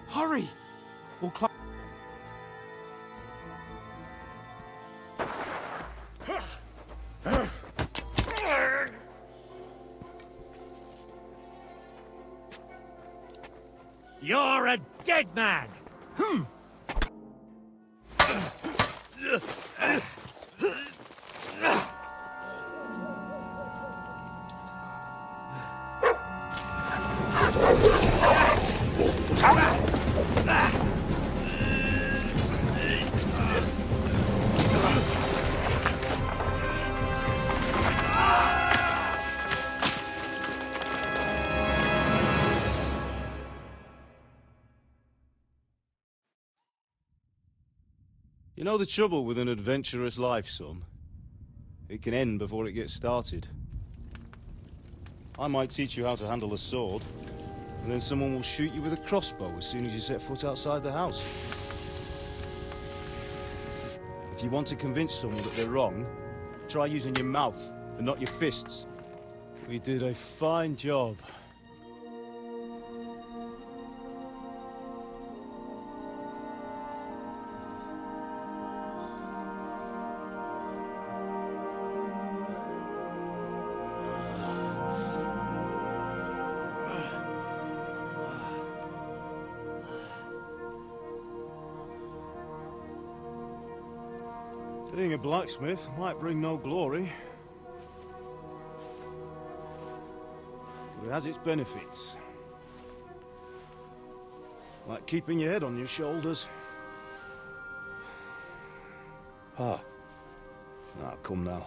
Hurry! We'll climb. You're a dead man! You know the trouble with an adventurous life, son? It can end before it gets started. I might teach you how to handle a sword, and then someone will shoot you with a crossbow as soon as you set foot outside the house. If you want to convince someone that they're wrong, try using your mouth and not your fists. We did a fine job. Being a blacksmith might bring no glory, but it has its benefits. Like keeping your head on your shoulders. Ah. Ah, come now.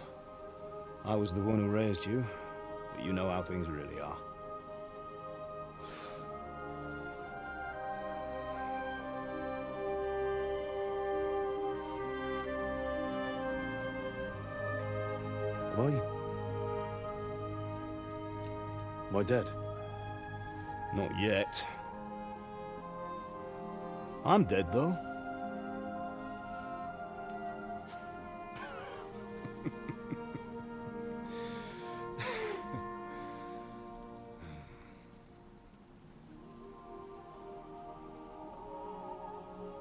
I was the one who raised you, but you know how things really are. Am I? Am I dead? Not yet. I'm dead, though.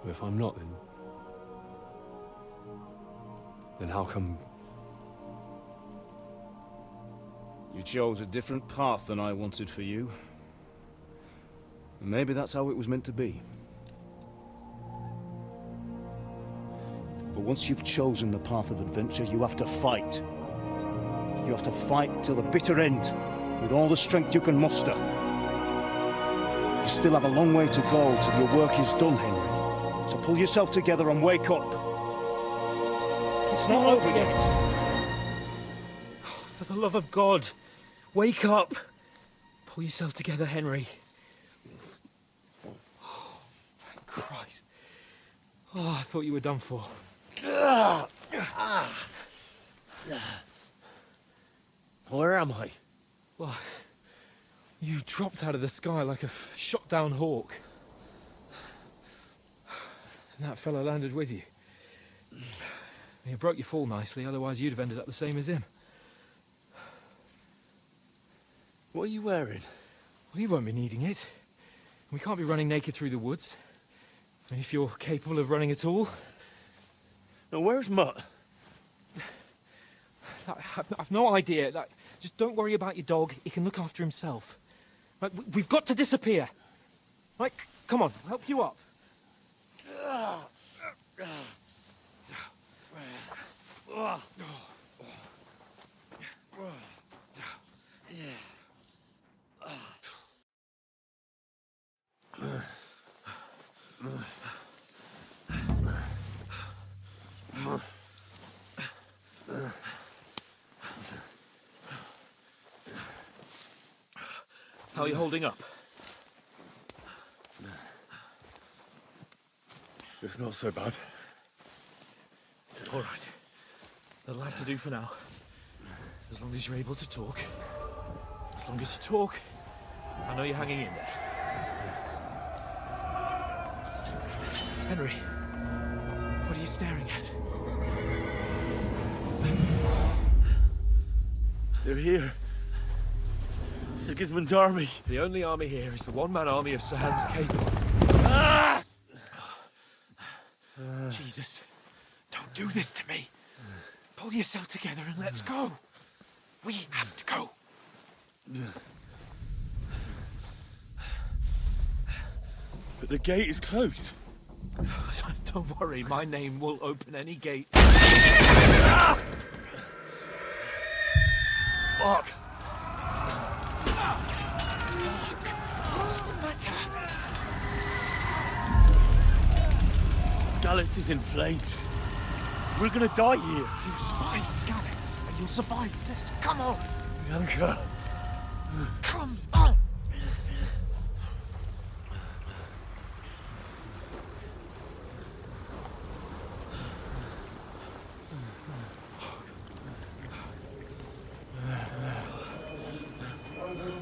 Well, if I'm not, then how come... You chose a different path than I wanted for you. And maybe that's how it was meant to be. But once you've chosen the path of adventure, you have to fight. You have to fight till the bitter end, with all the strength you can muster. You still have a long way to go till your work is done, Henry. So pull yourself together and wake up. It's not over yet. For the love of God, wake up! Pull yourself together, Henry. Oh, thank Christ. Oh, I thought you were done for. Where am I? Well, you dropped out of the sky like a shot-down hawk. And that fella landed with you. You broke your fall nicely, otherwise you'd have ended up the same as him. What are you wearing? Well, you won't be needing it. We can't be running naked through the woods. I mean, if you're capable of running at all. Now, where's Mutt? I've no idea. Just don't worry about your dog. He can look after himself. Right, we've got to disappear. Right, come on, I'll help you up. How are you holding up? It's not so bad. All right. That'll have to do for now. As long as you're able to talk. As long as you talk, I know you're hanging in there. Henry, what are you staring at? They're here. Sigismund's army. The only army here is the one-man army of Sahan's Cape. Ah! Jesus, don't do this to me. Pull yourself together and let's go. We have to go. But the gate is closed. Don't worry, my name will open any gate. Fuck. What's the matter? Scallis is in flames. We're gonna die here. You survived Scalix, and you'll survive this. Come on! Bianca. Come on!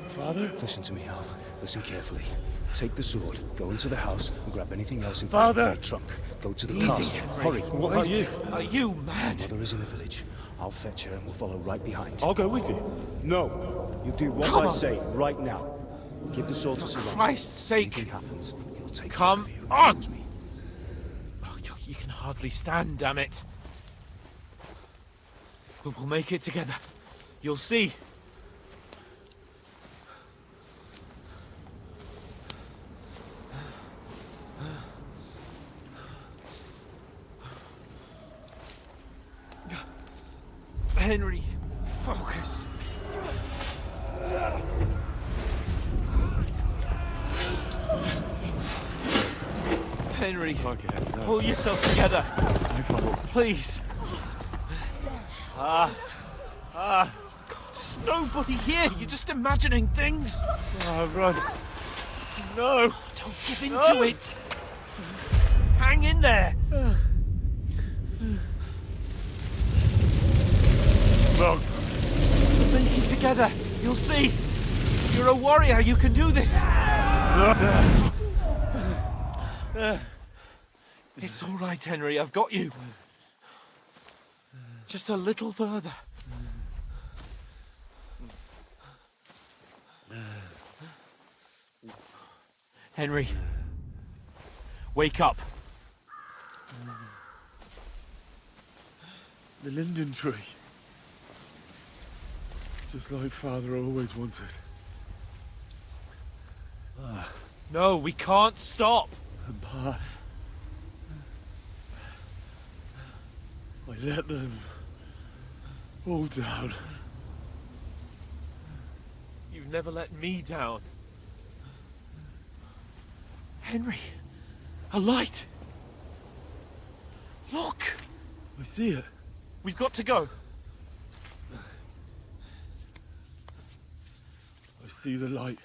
Father? Listen to me, Hal. Listen carefully. Take the sword, go into the house, and grab anything else in Father! your trunk. Go to the Easy, castle. Henry. Hurry. What about you? Are you mad? Mother is in the village. I'll fetch her and we'll follow right behind. I'll go with you. No. You do what Come I on. say right now. Give the sword to For Sir Christ's sake! Anything happens, he'll take Come care of you. on! Promise me. Oh, you can hardly stand, damn it. But we'll make it together. You'll see. Henry, focus. Henry, pull yourself together. Please. God, there's nobody here. You're just imagining things. Run. No. Don't give in to it. Hang in there. Wrong. We'll make it together. You'll see. You're a warrior. You can do this. It's all right, Henry. I've got you. Just a little further. Henry, wake up. The linden tree. Just like Father always wanted. No, we can't stop. And Pa... I let them all down. You've never let me down. Henry, a light. Look. I see it. We've got to go. I see the light.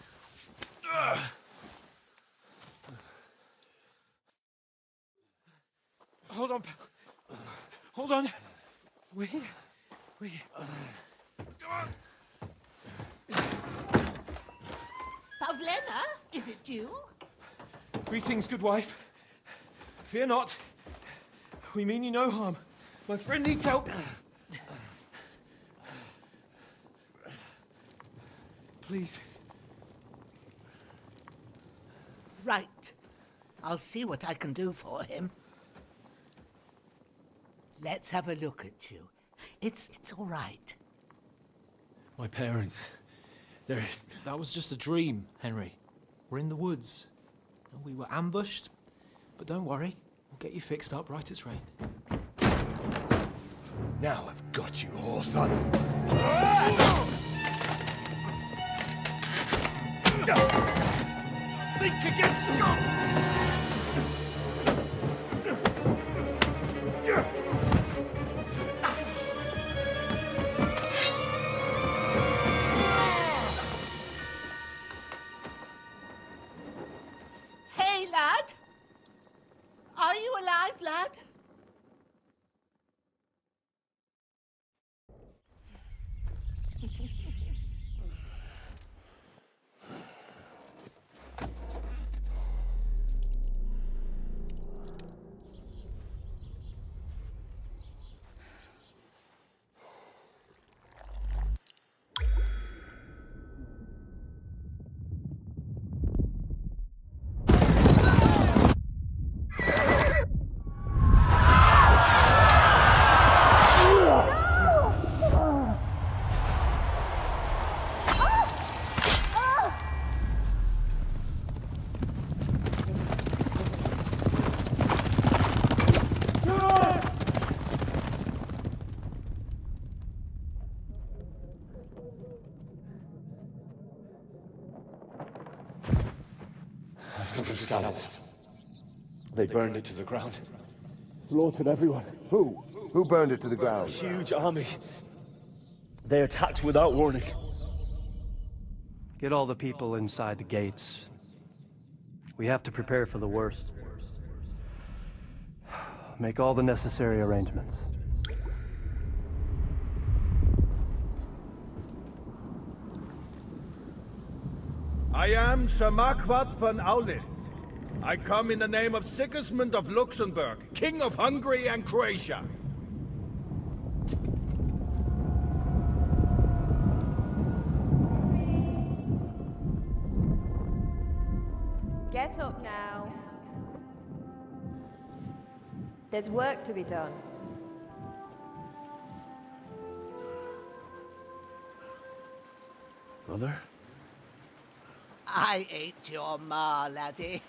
Hold on, pal. Hold on. We're here. We're here. Pavlena, is it you? Greetings, good wife. Fear not. We mean you no harm. My friend needs help. Please. Right. I'll see what I can do for him. Let's have a look at you. It's all right. My parents. They're... That was just a dream, Henry. We're in the woods. We were ambushed, but don't worry. We'll get you fixed up right as rain. Now I've got you, whore sons. Think against Scott! Hey, lad! Are you alive, lad? 100 scallops. They burned it to the ground. Slaughtered everyone. Who? Who burned it to the ground? Huge army. They attacked without warning. Get all the people inside the gates. We have to prepare for the worst. Make all the necessary arrangements. I am Sir Marquardt von Aulitz. I come in the name of Sigismund of Luxembourg, King of Hungary and Croatia. Get up now. There's work to be done. Mother? I ain't your ma, laddie.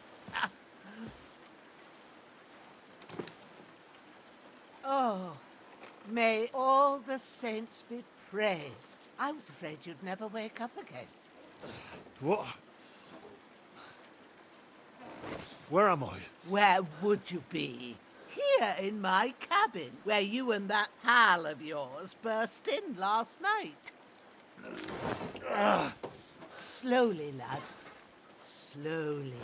Oh, may all the saints be praised. I was afraid you'd never wake up again. What? Where am I? Where would you be? Here in my cabin, where you and that pal of yours burst in last night. Slowly, lad. Slowly.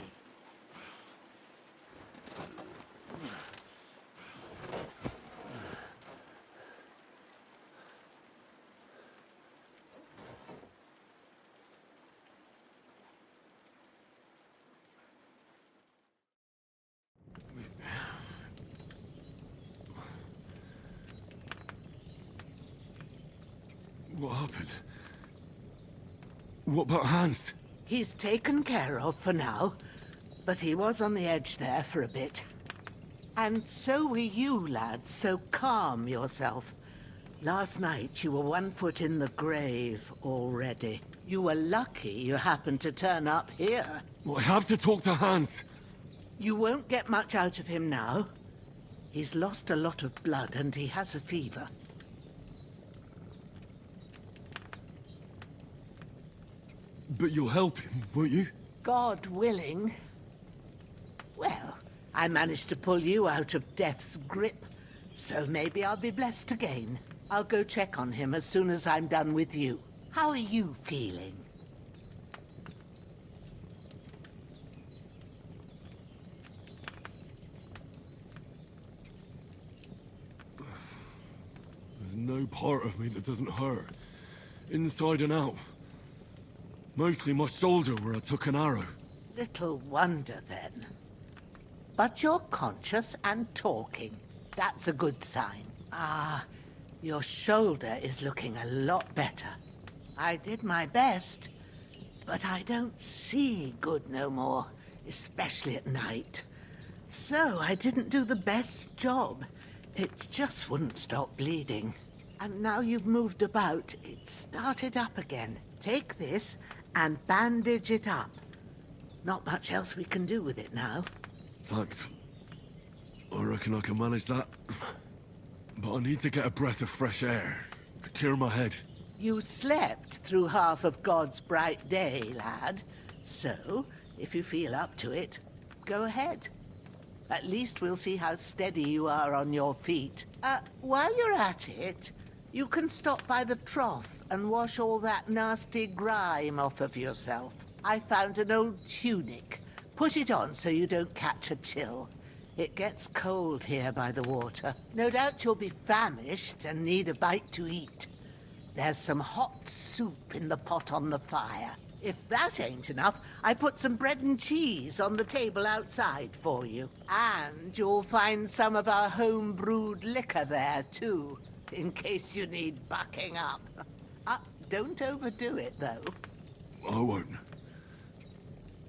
What happened? What about Hans? He's taken care of for now, but he was on the edge there for a bit. And so were you, lad, so calm yourself. Last night you were 1 foot in the grave already. You were lucky you happened to turn up here. Well, I have to talk to Hans. You won't get much out of him now. He's lost a lot of blood and he has a fever. But you'll help him, won't you? God willing. Well, I managed to pull you out of death's grip, so maybe I'll be blessed again. I'll go check on him as soon as I'm done with you. How are you feeling? There's no part of me that doesn't hurt. Inside and out. Mostly my shoulder where I took an arrow. Little wonder then. But you're conscious and talking. That's a good sign. Ah, your shoulder is looking a lot better. I did my best, but I don't see good no more, especially at night. So I didn't do the best job. It just wouldn't stop bleeding. And now you've moved about, it started up again. Take this and bandage it up. Not much else we can do with it now. Thanks. I reckon I can manage that. But I need to get a breath of fresh air to clear my head. You slept through half of God's bright day, lad. So, if you feel up to it, go ahead. At least we'll see how steady you are on your feet. While you're at it, you can stop by the trough and wash all that nasty grime off of yourself. I found an old tunic. Put it on so you don't catch a chill. It gets cold here by the water. No doubt you'll be famished and need a bite to eat. There's some hot soup in the pot on the fire. If that ain't enough, I put some bread and cheese on the table outside for you. And you'll find some of our home-brewed liquor there, too, in case you need bucking up. Don't overdo it, though. I won't.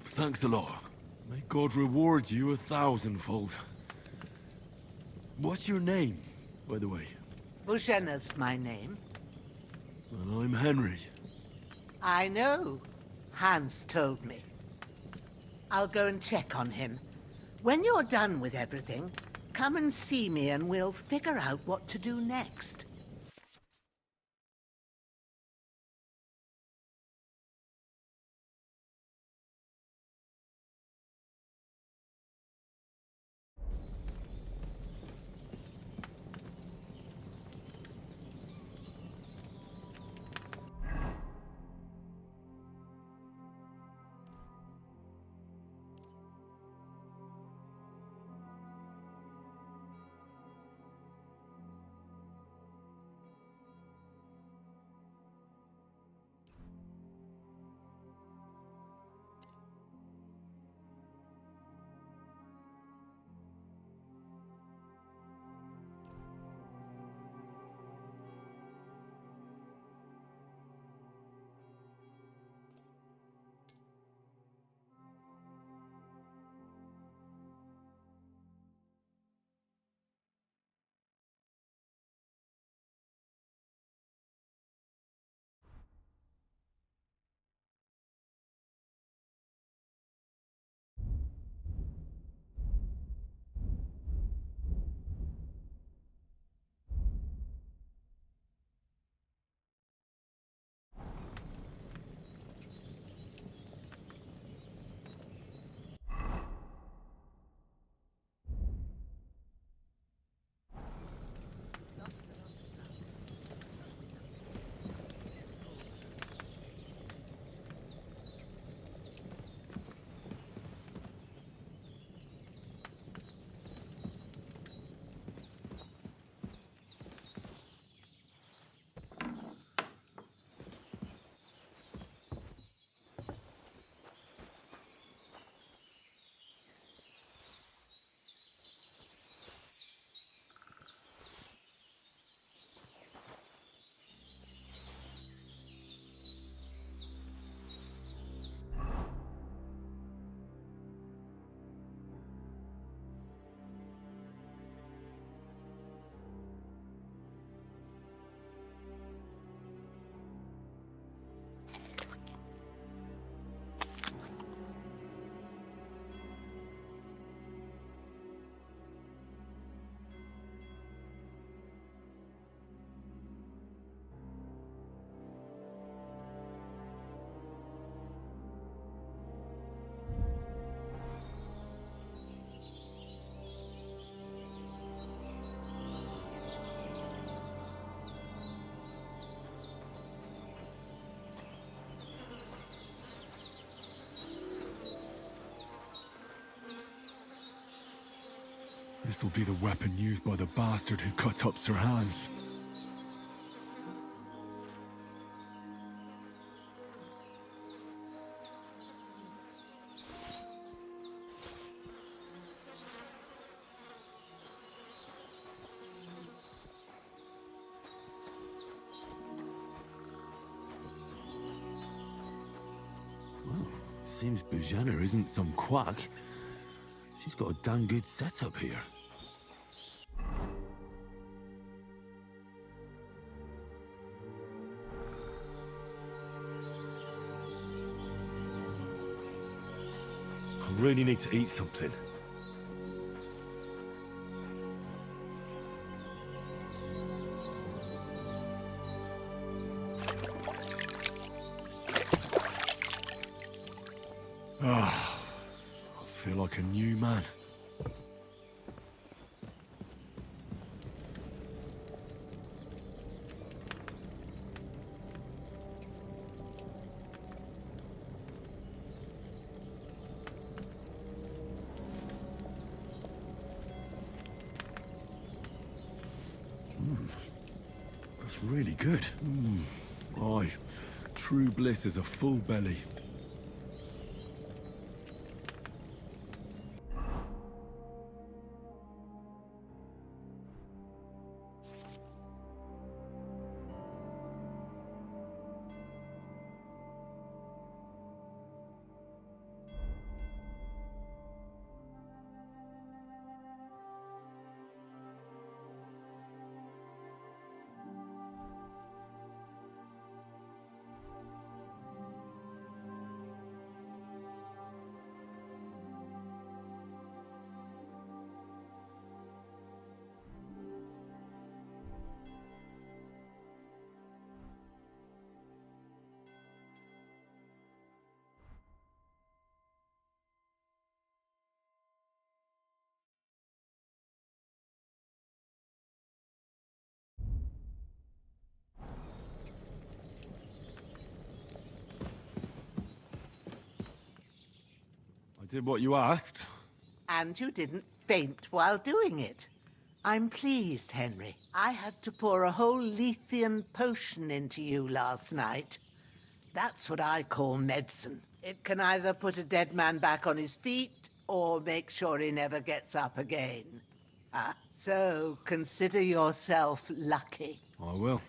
Thanks a lot. May God reward you 1,000-fold. What's your name, by the way? Bushenna's my name. Well, I'm Henry. I know. Hans told me. I'll go and check on him. When you're done with everything, come and see me and we'll figure out what to do next. This'll be the weapon used by the bastard who cut up Sir Hans. Seems Bujana isn't some quack. She's got a damn good setup here. I really need to eat something. Ah, I feel like a new man. That's really good. Aye, true bliss is a full belly. I did what you asked. And you didn't faint while doing it. I'm pleased, Henry. I had to pour a whole Lethean potion into you last night. That's what I call medicine. It can either put a dead man back on his feet, or make sure he never gets up again. So consider yourself lucky. I will.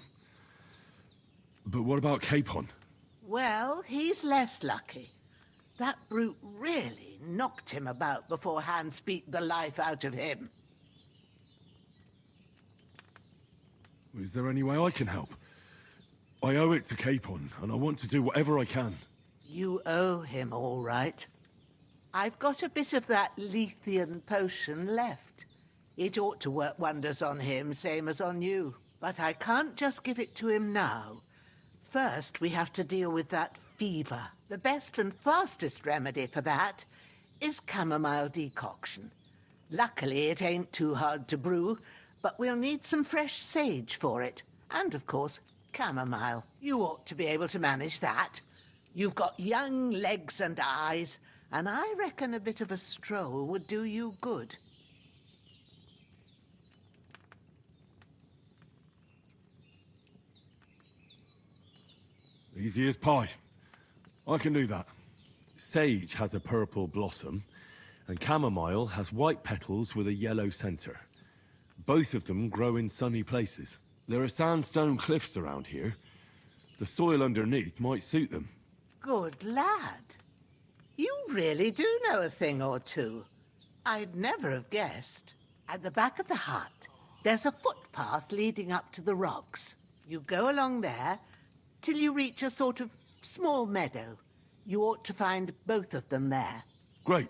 But what about Capon? Well, he's less lucky. That brute really knocked him about before Hans beat the life out of him. Is there any way I can help? I owe it to Capon, and I want to do whatever I can. You owe him, all right. I've got a bit of that Lethean potion left. It ought to work wonders on him, same as on you. But I can't just give it to him now. First, we have to deal with that fever. The best and fastest remedy for that is chamomile decoction. Luckily, it ain't too hard to brew, but we'll need some fresh sage for it. And, of course, chamomile. You ought to be able to manage that. You've got young legs and eyes, and I reckon a bit of a stroll would do you good. Easy as pie. I can do that. Sage has a purple blossom, and chamomile has white petals with a yellow center. Both of them grow in sunny places. There are sandstone cliffs around here. The soil underneath might suit them. Good lad. You really do know a thing or two. I'd never have guessed. At the back of the hut, there's a footpath leading up to the rocks. You go along there till you reach a sort of small meadow. You ought to find both of them there. Great.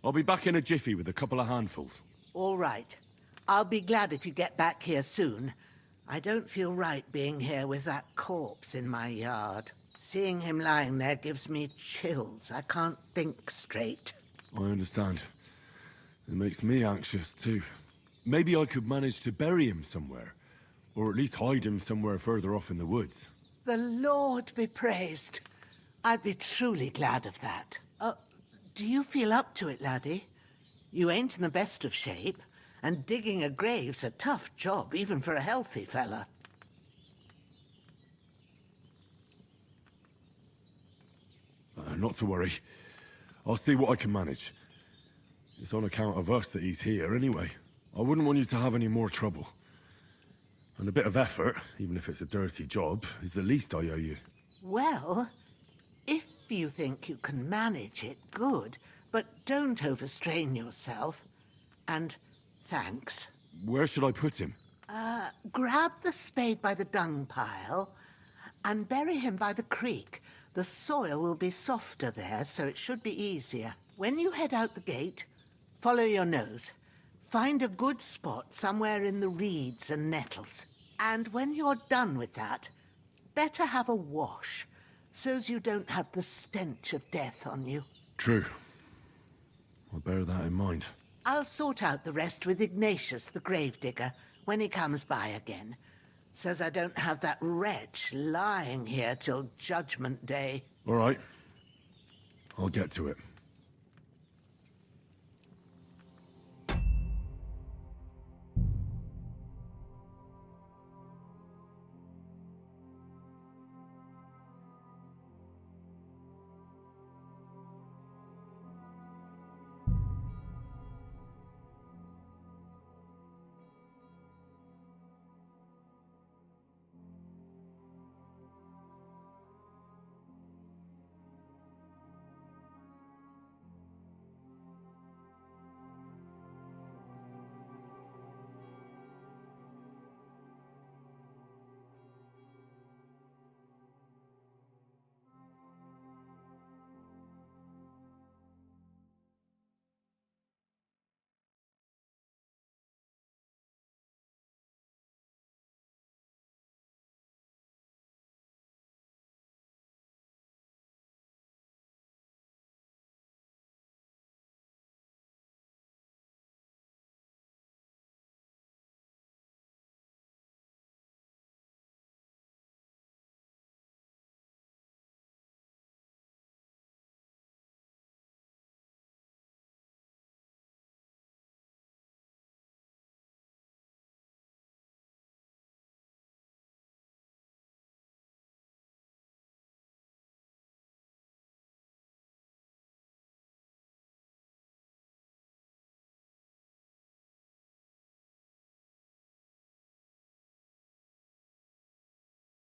I'll be back in a jiffy with a couple of handfuls. All right. I'll be glad if you get back here soon. I don't feel right being here with that corpse in my yard. Seeing him lying there gives me chills. I can't think straight. I understand. It makes me anxious, too. Maybe I could manage to bury him somewhere. Or at least hide him somewhere further off in the woods. The Lord be praised. I'd be truly glad of that. Do you feel up to it, laddie? You ain't in the best of shape, And digging a grave's a tough job, even for a healthy fella. Not to worry. I'll see what I can manage. It's on account of us that he's here anyway. I wouldn't want you to have any more trouble. And a bit of effort, even if it's a dirty job, is the least I owe you. Well, if you think you can manage it, good. But don't overstrain yourself. And thanks. Where should I put him? Grab the spade by the dung pile and bury him by the creek. The soil will be softer there, so it should be easier. When you head out the gate, follow your nose. Find a good spot somewhere in the reeds and nettles. And when you're done with that, better have a wash, so's you don't have the stench of death on you. True. I'll bear that in mind. I'll sort out the rest with Ignatius, the gravedigger, when he comes by again, so's I don't have that wretch lying here till Judgment Day. All right. I'll get to it.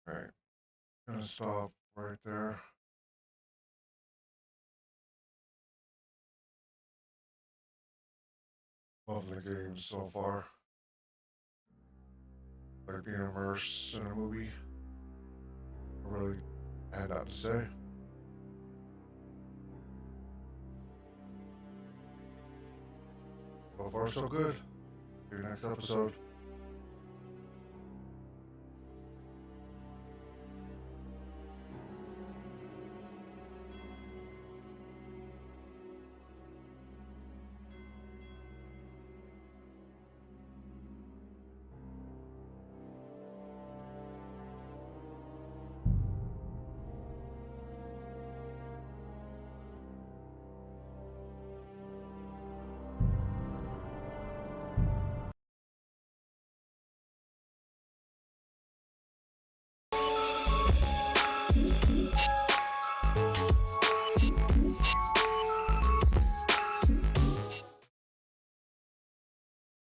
Alright. Gonna stop right there. Lovely games so far. Like being immersed in a movie. I really had that to say. So far, so good. See you next episode.